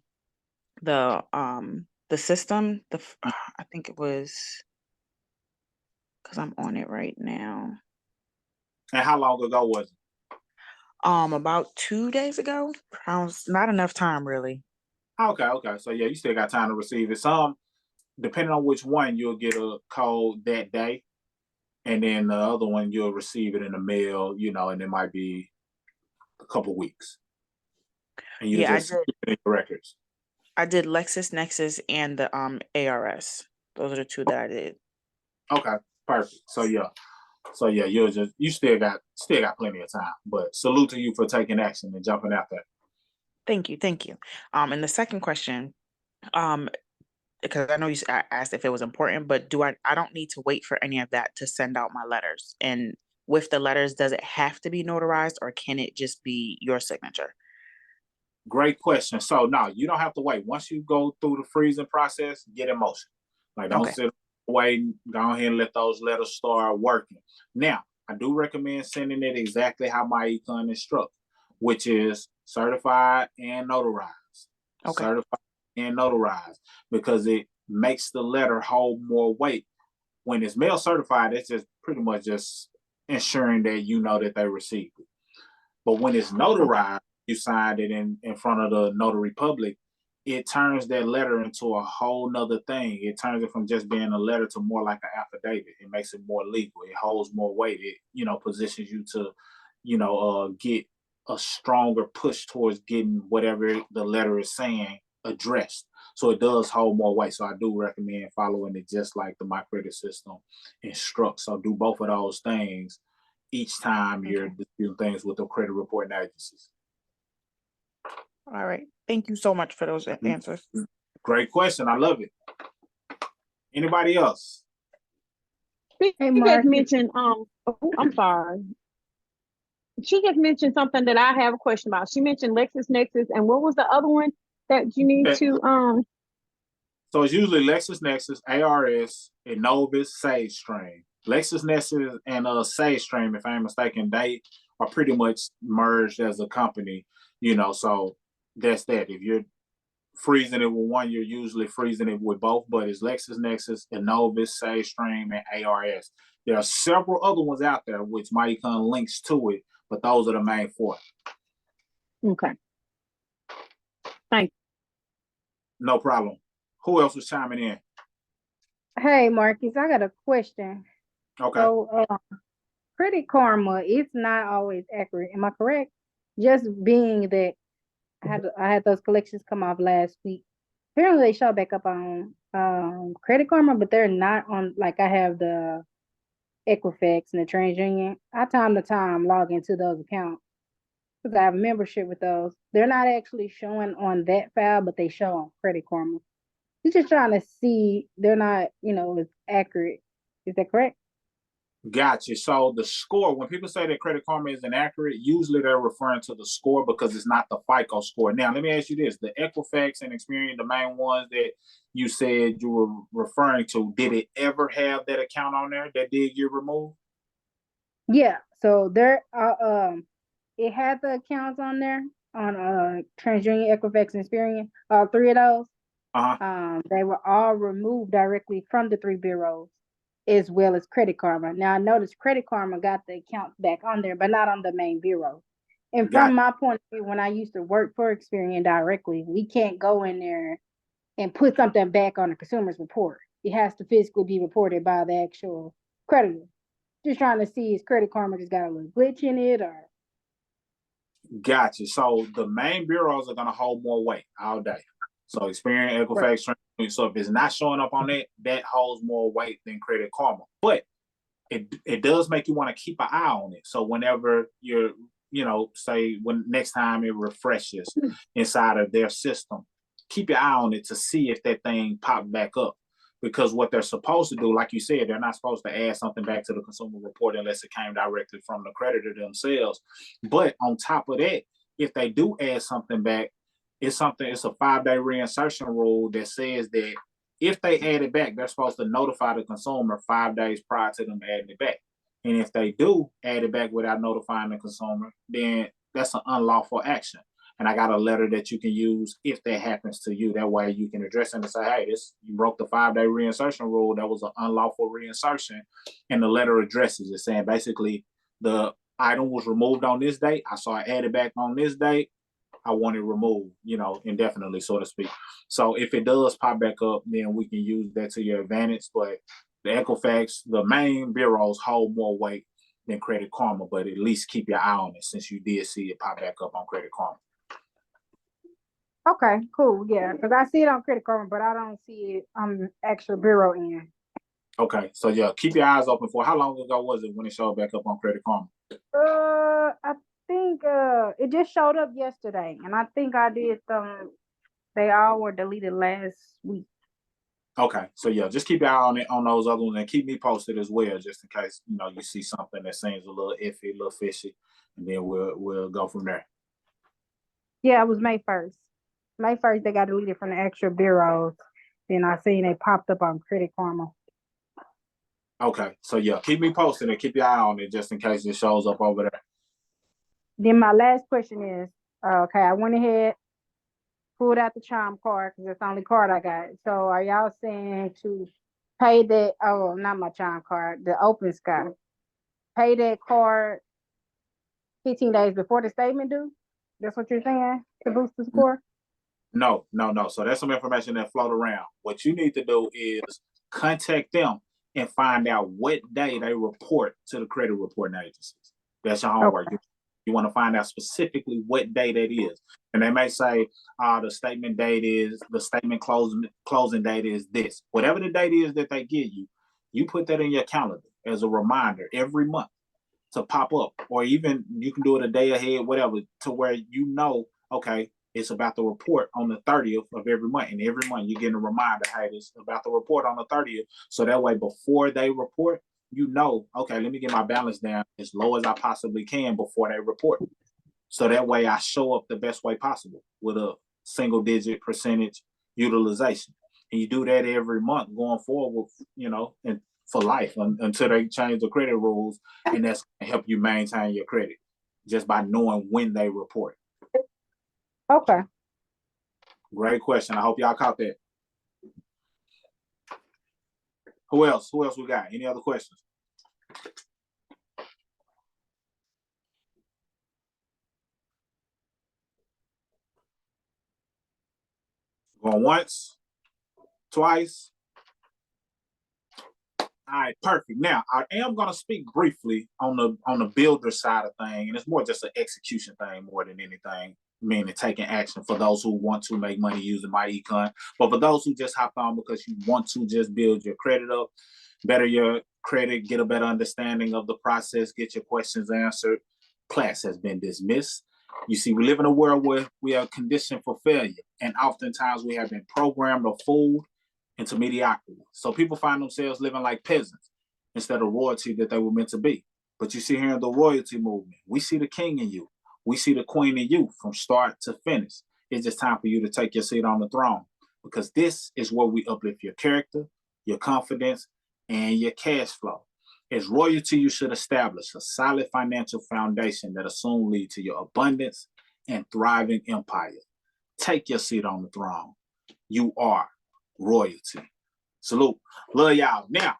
system. I think it was, because I'm on it right now. And how long ago was it? About 2 days ago. Not enough time, really. Okay. So yeah, you still got time to receive it. Some, depending on which one, you'll get a code that day, and then the other one you'll receive it in the mail, and it might be a couple weeks, and you Yeah, just keep it in your records. I did LexisNexis and the ARS. Those are the two that I did. Okay, perfect. So yeah, you still got plenty of time. But salute to you for taking action and jumping out there. Thank you. And the second question, because I know I asked if it was important, but I don't need to wait for any of that to send out my letters. And with the letters, does it have to be notarized, or can it just be your signature? Great question. So no, you don't have to wait. Once you go through the freezing process, get in motion. Like, don't Okay. sit waiting. Go ahead and let those letters start working. Now, I do recommend sending it exactly how MyEcon instructs, which is certified and notarized. Okay. Certified and notarized, because it makes the letter hold more weight. When it's mail certified, it's just pretty much just ensuring that you know that they received it. But when it's notarized, you signed it in front of the notary public, it turns that letter into a whole nother thing. It turns it from just being a letter to more like an affidavit. It makes it more legal. It holds more weight. It, positions you to, get a stronger push towards getting whatever the letter is saying addressed. So it does hold more weight. So I do recommend following it just like the My Credit System instructs. So do both of those things each time you're disputing things with the credit reporting agencies. All right. Thank you so much for those answers. Great question. I love it. Anybody else? She just mentioned, I'm sorry. She just mentioned something that I have a question about. She mentioned LexisNexis, and what was the other one that you need to So it's usually LexisNexis, ARS, Innovis, SageStream. LexisNexis and SageStream, if I'm mistaken, they are pretty much merged as a company, so that's that. If you're freezing it with one, you're usually freezing it with both, but it's LexisNexis, Innovis, SageStream, and ARS. There are several other ones out there which MyEcon links to it, but those are the main four. Okay. Thank you. No problem. Who else was chiming in? Hey, Marcus, I got a question. Okay. So, Credit Karma is not always accurate. Am I correct? Just being that I had those collections come off last week. Apparently, they show back up on Credit Karma, but they're not on. Like, I have the Equifax and the TransUnion. I time to time log into those accounts because I have a membership with those. They're not actually showing on that file, but they show on Credit Karma. You're just trying to see they're not, as accurate. Is that correct? Gotcha. So the score, when people say that Credit Karma is inaccurate, usually they're referring to the score because it's not the FICO score. Now, let me ask you this. The Equifax and Experian, the main ones that you said you were referring to, did it ever have that account on there that did get removed? Yeah. So there it had the accounts on there on TransUnion, Equifax, and Experian, all three of those. They were all removed directly from the three bureaus, as well as Credit Karma. Now I noticed Credit Karma got the accounts back on there, but not on the main bureau. And from my point of view, when I used to work for Experian directly, we can't go in there and put something back on the consumer's report. It has to physically be reported by the actual creditor. Just trying to see is Credit Karma just got a little glitch in it or. Gotcha. So the main bureaus are going to hold more weight all day. So Experian, Equifax, so if it's not showing up on that holds more weight than Credit Karma. But it does make you want to keep an eye on it. So whenever you're, say when next time it refreshes inside of their system, keep your eye on it to see if that thing popped back up. Because what they're supposed to do, like you said, they're not supposed to add something back to the consumer report unless it came directly from the creditor themselves. But on top of that, if they do add something back, it's a 5-day reinsertion rule that says that if they add it back, they're supposed to notify the consumer 5 days prior to them adding it back. And if they do add it back without notifying the consumer, then that's an unlawful action. And I got a letter that you can use if that happens to you. That way you can address it and say, hey, you broke the 5-day reinsertion rule. That was an unlawful reinsertion. And the letter addresses it, saying basically the item was removed on this date. I saw it added back on this date. I want it removed, indefinitely, so to speak. So if it does pop back up, then we can use that to your advantage. But the Equifax, the main bureaus hold more weight than Credit Karma, but at least keep your eye on it since you did see it pop back up on Credit Karma. Okay, cool. Yeah, because I see it on Credit Karma, but I don't see it on the actual bureau end. Okay, so yeah, keep your eyes open for how long ago was it when it showed back up on Credit Karma? I think it just showed up yesterday, and I think I did they all were deleted last week. Okay, so yeah, just keep your eye on those other ones and keep me posted as well, just in case you see something that seems a little iffy, a little fishy, and then we'll go from there. Yeah, it was May 1st. May 1st, they got deleted from the actual bureaus. Then I seen they popped up on Credit Karma. Okay, so yeah, keep me posted and keep your eye on it just in case it shows up over there. Then my last question is, okay, I went ahead, pulled out the Chime card because that's the only card I got. So are y'all saying to pay that? Oh, not my Chime card, the Open Sky. Pay that card 15 days before the statement due? That's what you're saying to boost the score? No. So that's some information that float around. What you need to do is contact them and find out what day they report to the credit reporting agencies. That's your homework. Okay. You want to find out specifically what day that is. And they may say, the statement closing date is this. Whatever the date is that they give you, you put that in your calendar as a reminder every month to pop up. Or even you can do it a day ahead, whatever, to where okay, it's about the report on the 30th of every month. And every month you're getting a reminder, hey, it's about the report on the 30th. So that way, before they report, okay, let me get my balance down as low as I possibly can before they report. So that way I show up the best way possible with a single-digit percentage utilization. And you do that every month going forward, and for life until they change the credit rules. And that's going to help you maintain your credit just by knowing when they report. Okay. Great question. I hope y'all caught that. Who else we got? Any other questions? Going once, twice. All right, perfect. Now I am going to speak briefly on the builder side of things, and it's more just an execution thing more than anything, meaning taking action for those who want to make money using MyEcon. But for those who just hopped on because you want to just build your credit up, better your credit, get a better understanding of the process, get your questions answered, class has been dismissed. You see, we live in a world where we are conditioned for failure, and oftentimes we have been programmed or fooled into mediocrity. So people find themselves living like peasants instead of royalty that they were meant to be. But you see here in the royalty movement, we see the king in you. We see the queen in you from start to finish. It's just time for you to take your seat on the throne, because this is where we uplift your character, your confidence, and your cash flow. As royalty, you should establish a solid financial foundation that'll soon lead to your abundance and thriving empire. Take your seat on the throne. You are royalty. Salute. Love y'all. Now,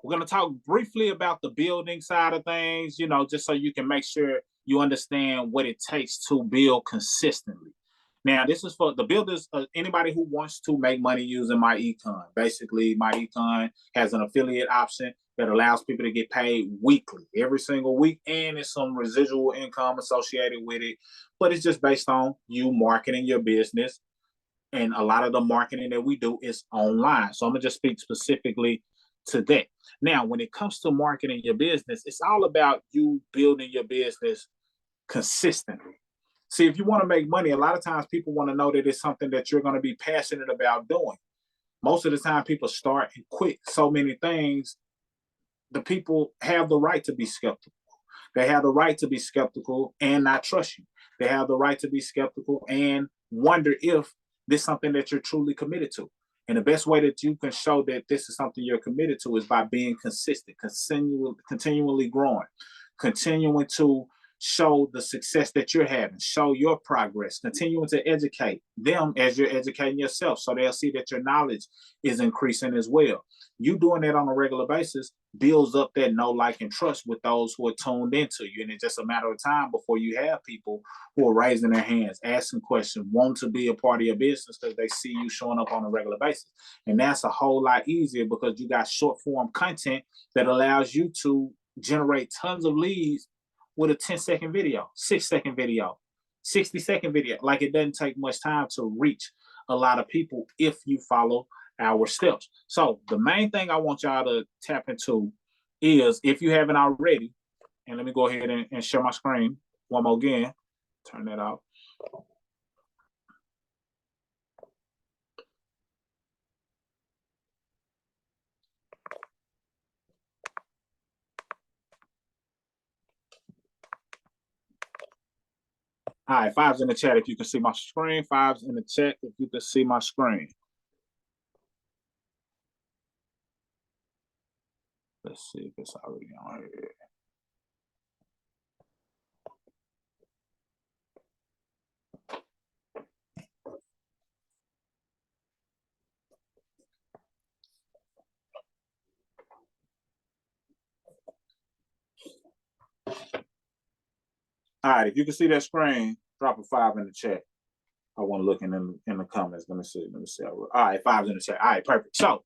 we're going to talk briefly about the building side of things, just so you can make sure you understand what it takes to build consistently. Now, this is for the builders, anybody who wants to make money using MyEcon. Basically, MyEcon has an affiliate option. that allows people to get paid weekly, every single week, and there's some residual income associated with it. But it's just based on you marketing your business. And a lot of the marketing that we do is online. So I'm gonna just speak specifically to that. Now, when it comes to marketing your business, it's all about you building your business consistently. See, if you want to make money, a lot of times people want to know that it's something that you're going to be passionate about doing. Most of the time, people start and quit so many things. The people have the right to be skeptical. They have the right to be skeptical and not trust you. They have the right to be skeptical and wonder if this is something that you're truly committed to. And the best way that you can show that this is something you're committed to is by being consistent, continually growing, continuing to show the success that you're having, show your progress, continuing to educate them as you're educating yourself, so they'll see that your knowledge is increasing as well. You doing that on a regular basis builds up that know, like, and trust with those who are tuned into you. And it's just a matter of time before you have people who are raising their hands, asking questions, want to be a part of your business because they see you showing up on a regular basis. And that's a whole lot easier because you got short form content that allows you to generate tons of leads with a 10-second video, 6-second video, 60-second video. Like, it doesn't take much time to reach a lot of people if you follow our steps. So the main thing I want y'all to tap into is, if you haven't already, and let me go ahead and share my screen one more again, turn that off. All right, fives in the chat if you can see my screen. Fives in the chat if you can see my screen. Let's see if it's already on here. All right, if you can see that screen, drop a 5 in the chat. I want to look in the comments. Let me see. All right, 5's in the chat. All right, perfect. So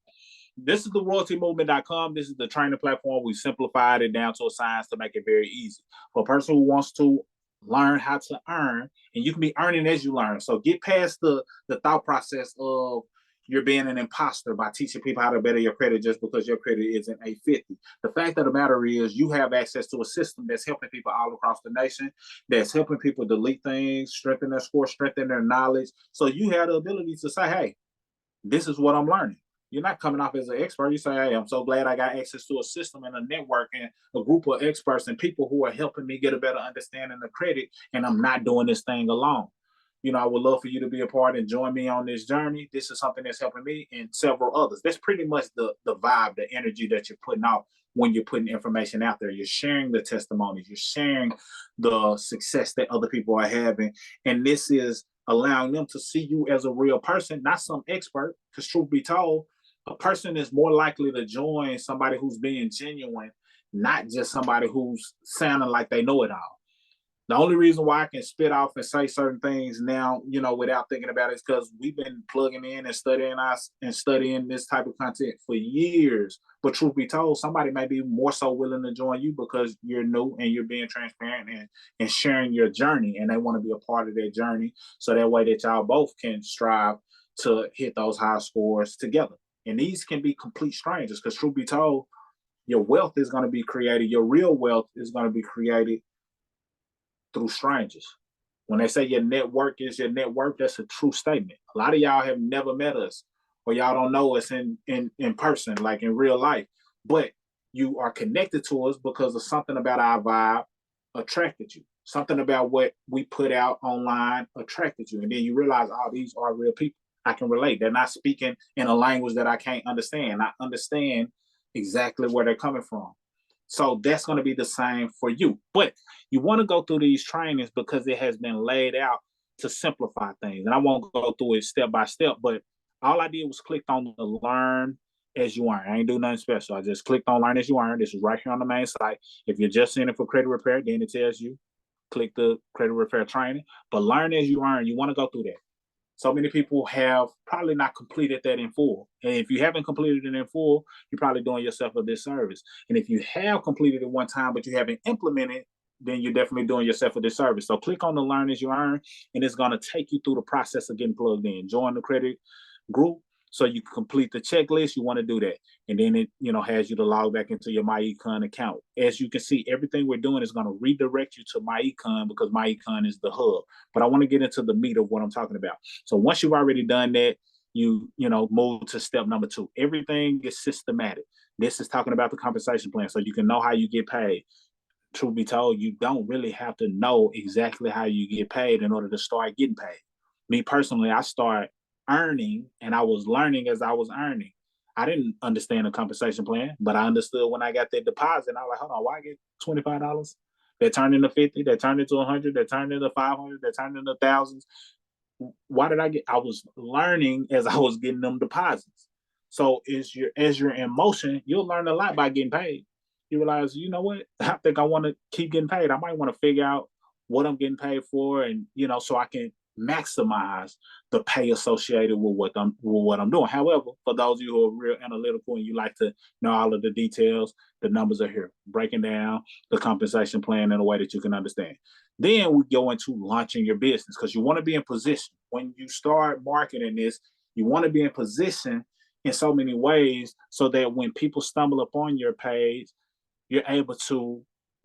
this is the royaltymovement.com. This is the training platform. We simplified it down to a science to make it very easy for a person who wants to learn how to earn, and you can be earning as you learn. So get past the thought process of you're being an imposter by teaching people how to better your credit just because your credit isn't 850. The fact of the matter is you have access to a system that's helping people all across the nation, that's helping people delete things, strengthen their score, strengthen their knowledge. So you have the ability to say, hey, this is what I'm learning. You're not coming off as an expert. You say, hey, I'm so glad I got access to a system and a network and a group of experts and people who are helping me get a better understanding of credit, and I'm not doing this thing alone. You know, I would love for you to be a part and join me on this journey. This is something that's helping me and several others. That's pretty much the vibe, the energy that you're putting out when you're putting information out there. You're sharing the testimonies. You're sharing the success that other people are having. And this is allowing them to see you as a real person, not some expert, because truth be told, a person is more likely to join somebody who's being genuine, not just somebody who's sounding like they know it all. The only reason why I can spit off and say certain things now, you know, without thinking about it, is because we've been plugging in and studying this type of content for years. But truth be told, somebody may be more so willing to join you because you're new and you're being transparent and sharing your journey, and they want to be a part of that journey. So that way that y'all both can strive to hit those high scores together. And these can be complete strangers, because truth be told, your wealth is going to be created. Your real wealth is going to be created through strangers. When they say your network is your net worth, that's a true statement. A lot of y'all have never met us, or y'all don't know us in person, like in real life, but you are connected to us because of something about our vibe attracted you. Something about what we put out online attracted you. And then you realize, oh, these are real people. I can relate. They're not speaking in a language that I can't understand. I understand exactly where they're coming from. So that's going to be the same for you. But you want to go through these trainings because it has been laid out to simplify things. And I won't go through it step by step, but all I did was click on the learn as you earn. I ain't do nothing special. I just clicked on learn as you earn. This is right here on the main site. If you're just in it for credit repair, then it tells you click the credit repair training. But learn as you earn, you want to go through that. So many people have probably not completed that in full. And if you haven't completed it in full, you're probably doing yourself a disservice. And if you have completed it one time, but you haven't implemented, then you're definitely doing yourself a disservice. So click on the Learn as You Earn, and it's going to take you through the process of getting plugged in. Join the credit group so you can complete the checklist. You want to do that. And then it, has you to log back into your MyEcon account. As you can see, everything we're doing is going to redirect you to MyEcon because MyEcon is the hub. But I want to get into the meat of what I'm talking about. So once you've already done that, you move to step number 2. Everything is systematic. This is talking about the compensation plan so you can know how you get paid. Truth be told, you don't really have to know exactly how you get paid in order to start getting paid. Me personally, I start earning and I was learning as I was earning. I didn't understand the compensation plan, but I understood when I got that deposit. I was like, hold on, why I get $25? That turned into 50, that turned into 100, that turned into 500, that turned into thousands. Why did I was learning as I was getting them deposits. So as you're in motion, you'll learn a lot by getting paid. You realize, you know what? I think I want to keep getting paid. I might want to figure out what I'm getting paid for, and so I can maximize the pay associated with what I'm doing. However, for those of you who are real analytical and you like to know all of the details, the numbers are here, breaking down the compensation plan in a way that you can understand. Then we go into launching your business because you want to be in position. When you start marketing this, you want to be in position in so many ways so that when people stumble upon your page, you're able to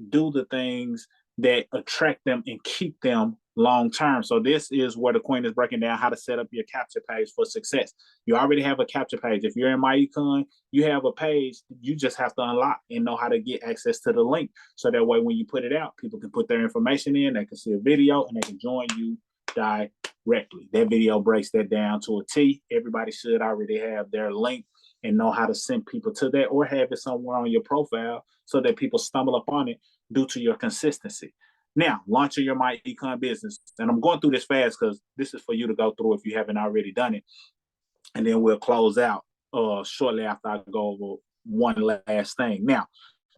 do the things that attract them and keep them long term. So this is where the queen is breaking down how to set up your capture page for success. You already have a capture page. If you're in MyEcon, you have a page. You just have to unlock and know how to get access to the link. So that way, when you put it out, people can put their information in, they can see a video, and they can join you directly. That video breaks that down to a T. Everybody should already have their link and know how to send people to that, or have it somewhere on your profile so that people stumble upon it due to your consistency. Now, launching your MyEcon business. And I'm going through this fast because this is for you to go through if you haven't already done it. And then we'll close out shortly after I go over one last thing. Now,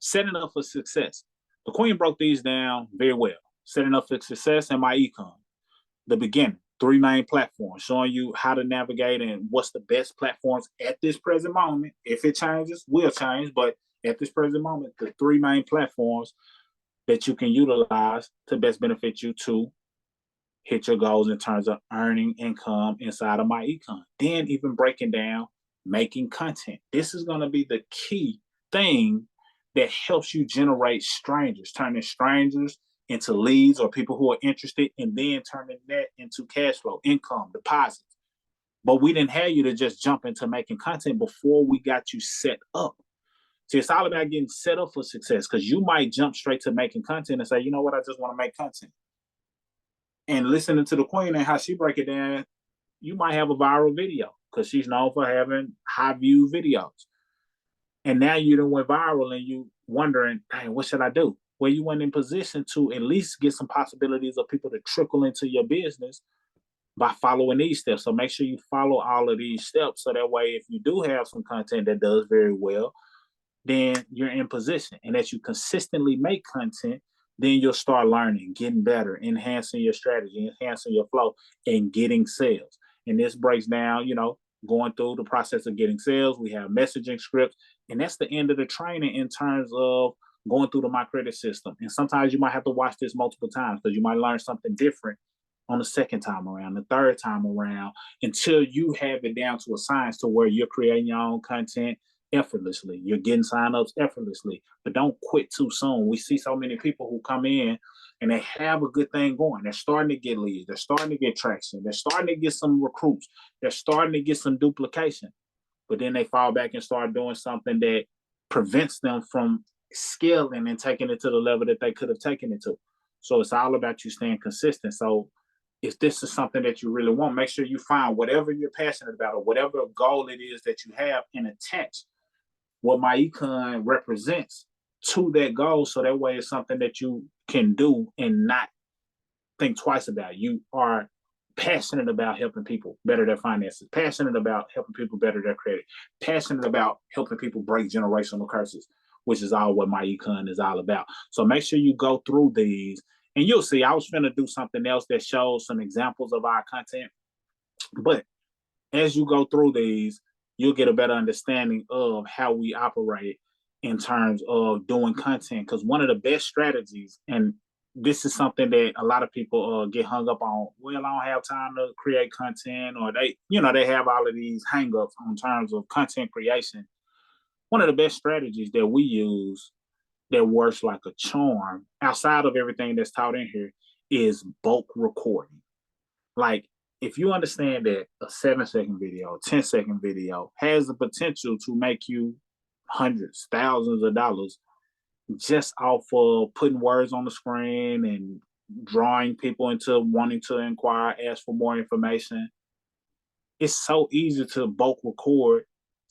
setting up for success. The queen broke these down very well. Setting up for success in MyEcon. The beginning. 3 main platforms, showing you how to navigate and what's the best platforms at this present moment. If it changes, will change, but at this present moment, the 3 main platforms that you can utilize to best benefit you to hit your goals in terms of earning income inside of MyEcon. Then even breaking down making content. This is going to be the key thing that helps you generate strangers, turning strangers into leads or people who are interested, and then turning that into cash flow, income, deposits. But we didn't have you to just jump into making content before we got you set up. So it's all about getting set up for success, because you might jump straight to making content and say, you know what, I just want to make content. And listening to the queen and how she break it down, you might have a viral video because she's known for having high view videos. And now you done went viral and you wondering, hey, what should I do? Well, you went in position to at least get some possibilities of people to trickle into your business by following these steps. So make sure you follow all of these steps so that way if you do have some content that does very well, then you're in position. And as you consistently make content, then you'll start learning, getting better, enhancing your strategy, enhancing your flow, and getting sales. And this breaks down, going through the process of getting sales. We have messaging scripts, and that's the end of the training in terms of going through the My Credit system. And sometimes you might have to watch this multiple times because you might learn something different on the second time around, the third time around, until you have it down to a science to where you're creating your own content effortlessly. You're getting signups effortlessly, but don't quit too soon. We see so many people who come in and they have a good thing going. They're starting to get leads. They're starting to get traction. They're starting to get some recruits. They're starting to get some duplication, but then they fall back and start doing something that prevents them from scaling and taking it to the level that they could have taken it to. So it's all about you staying consistent. So if this is something that you really want, make sure you find whatever you're passionate about or whatever goal it is that you have and attach what MyEcon represents to that goal. So that way it's something that you can do and not think twice about. You are passionate about helping people better their finances, passionate about helping people better their credit, passionate about helping people break generational curses, which is all what MyEcon is all about. So make sure you go through these, and you'll see I was going to do something else that shows some examples of our content But as you go through these, you'll get a better understanding of how we operate in terms of doing content. Because one of the best strategies, and this is something that a lot of people get hung up on. Well, I don't have time to create content, or they have all of these hangups on terms of content creation. One of the best strategies that we use that works like a charm outside of everything that's taught in here is bulk recording. Like, if you understand that a 7-second video, 10-second video has the potential to make you hundreds, thousands of dollars just off of putting words on the screen and drawing people into wanting to inquire, ask for more information, it's so easy to bulk record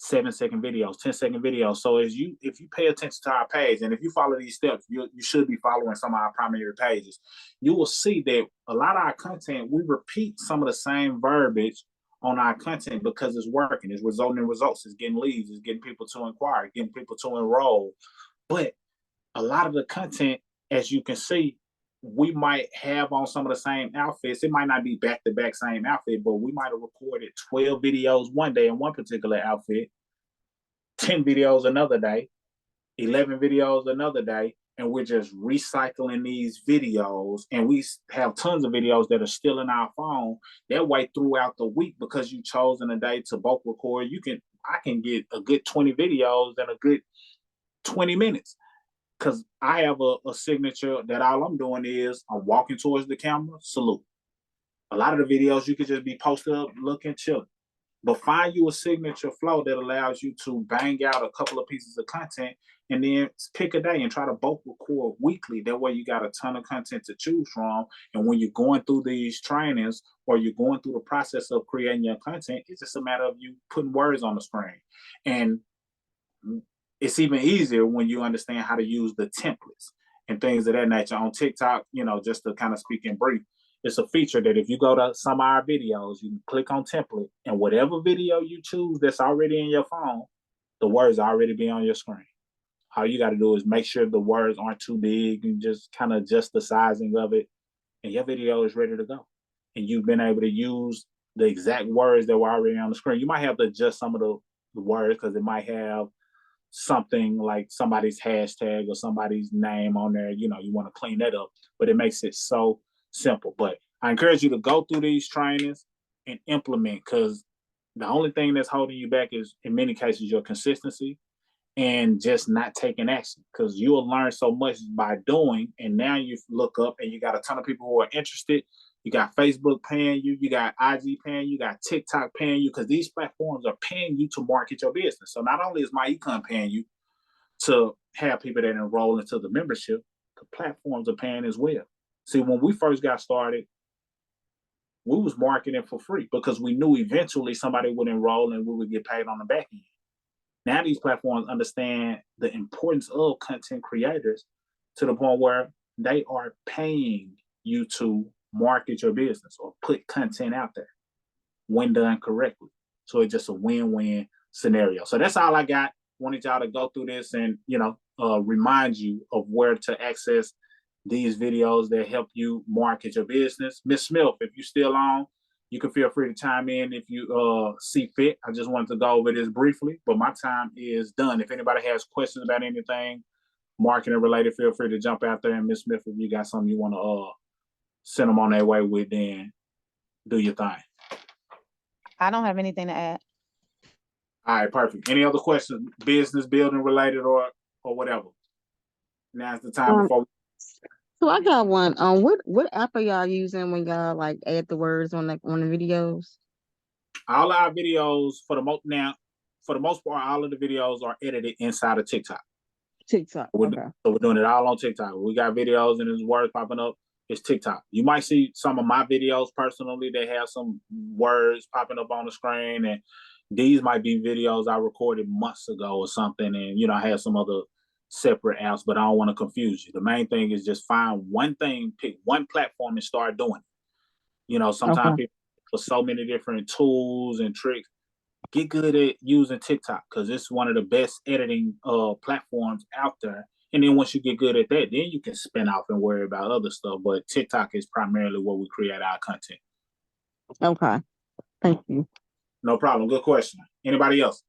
7-second videos, 10-second videos. So if you pay attention to our page, and if you follow these steps, you should be following some of our primary pages, you will see that a lot of our content, we repeat some of the same verbiage on our content because it's working, it's resulting in results, it's getting leads, it's getting people to inquire, getting people to enroll. But a lot of the content, as you can see, we might have on some of the same outfits. It might not be back-to-back same outfit, but we might have recorded 12 videos one day in one particular outfit, 10 videos another day, 11 videos another day, and we're just recycling these videos, and we have tons of videos that are still in our phone. That way, throughout the week, because you chosen a day to bulk record, I can get a good 20 videos in a good 20 minutes. Because I have a signature that all I'm doing is I'm walking towards the camera, salute. A lot of the videos you could just be posted up, looking, chilling. But find you a signature flow that allows you to bang out a couple of pieces of content and then pick a day and try to bulk record weekly. That way you got a ton of content to choose from. And when you're going through these trainings or you're going through the process of creating your content, it's just a matter of you putting words on the screen. And it's even easier when you understand how to use the templates and things of that nature. On TikTok, just to kind of speak in brief, it's a feature that if you go to some of our videos, you can click on template, and whatever video you choose that's already in your phone, the words already be on your screen. All you got to do is make sure the words aren't too big and just kind of adjust the sizing of it, and your video is ready to go. And you've been able to use the exact words that were already on the screen. You might have to adjust some of the words because it might have something like somebody's hashtag or somebody's name on there. You want to clean that up, but it makes it so simple. But I encourage you to go through these trainings and implement, because the only thing that's holding you back is, in many cases, your consistency and just not taking action, because you will learn so much by doing. And now you look up and you got a ton of people who are interested. You got Facebook paying you, you got IG paying you, got TikTok paying you, because these platforms are paying you to market your business. So not only is MyEcon paying you to have people that enroll into the membership, the platforms are paying as well. See, when we first got started, we was marketing for free because we knew eventually somebody would enroll and we would get paid on the back end. Now these platforms understand the importance of content creators to the point where they are paying you to market your business or put content out there when done correctly. So it's just a win-win scenario. So that's all I got. Wanted y'all to go through this and, remind you of where to access these videos that help you market your business. Miss Smith, if you're still on, you can feel free to chime in if you see fit. I just wanted to go over this briefly, but my time is done. If anybody has questions about anything marketing related, feel free to jump out there. And Miss Smith, if you got something you want to send them on their way with, then do your thing. I don't have anything to add. All right, perfect. Any other questions, business building related or whatever? Now's the time before. So I got one. What app are y'all using when y'all like add the words on the videos? All our videos for the most part, all of the videos are edited inside of TikTok. TikTok. Okay. So we're doing it all on TikTok. We got videos and there's words popping up. It's TikTok. You might see some of my videos personally that have some words popping up on the screen, and these might be videos I recorded months ago or something, and I have some other separate apps, but I don't want to confuse you. The main thing is just find one thing, pick one platform and start doing it. Sometimes people for so many different tools and tricks. Get good at using TikTok because it's one of the best editing platforms out there. And then once you get good at that, then you can spin off and worry about other stuff. But TikTok is primarily where we create our content. Okay. Thank you. No problem. Good question. Anybody else?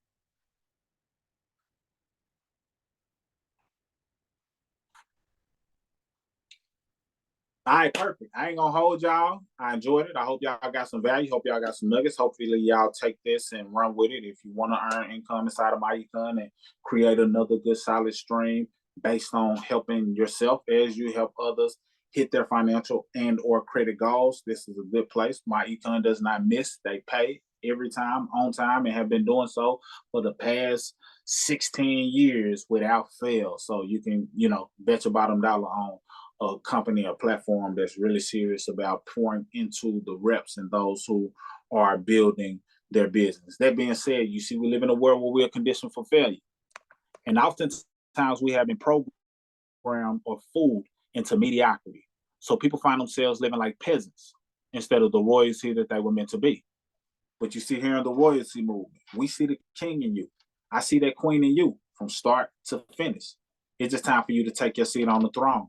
All right, perfect. I ain't gonna hold y'all. I enjoyed it. I hope y'all got some value. Hope y'all got some nuggets. Hopefully y'all take this and run with it. If you want to earn income inside of MyEcon and create another good solid stream based on helping yourself as you help others hit their financial and or credit goals, this is a good place. MyEcon does not miss. They pay every time, on time, and have been doing so for the past 16 years without fail. So you can, bet your bottom dollar on a company, a platform that's really serious about pouring into the reps and those who are building their business. That being said, you see, we live in a world where we are conditioned for failure. And oftentimes we have been programmed or fooled into mediocrity. So people find themselves living like peasants instead of the royalty that they were meant to be. But you see here in the royalty movement, we see the king in you. I see that queen in you from start to finish. It's just time for you to take your seat on the throne,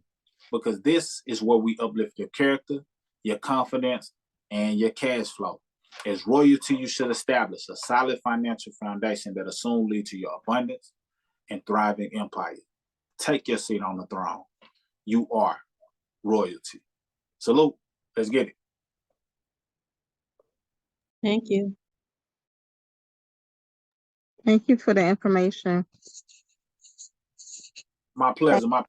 because this is where we uplift your character, your confidence, and your cash flow. As royalty, you should establish a solid financial foundation that will soon lead to your abundance and thriving empire. Take your seat on the throne. You are royalty. Salute. Let's get it. Thank you. Thank you for the information. My pleasure. My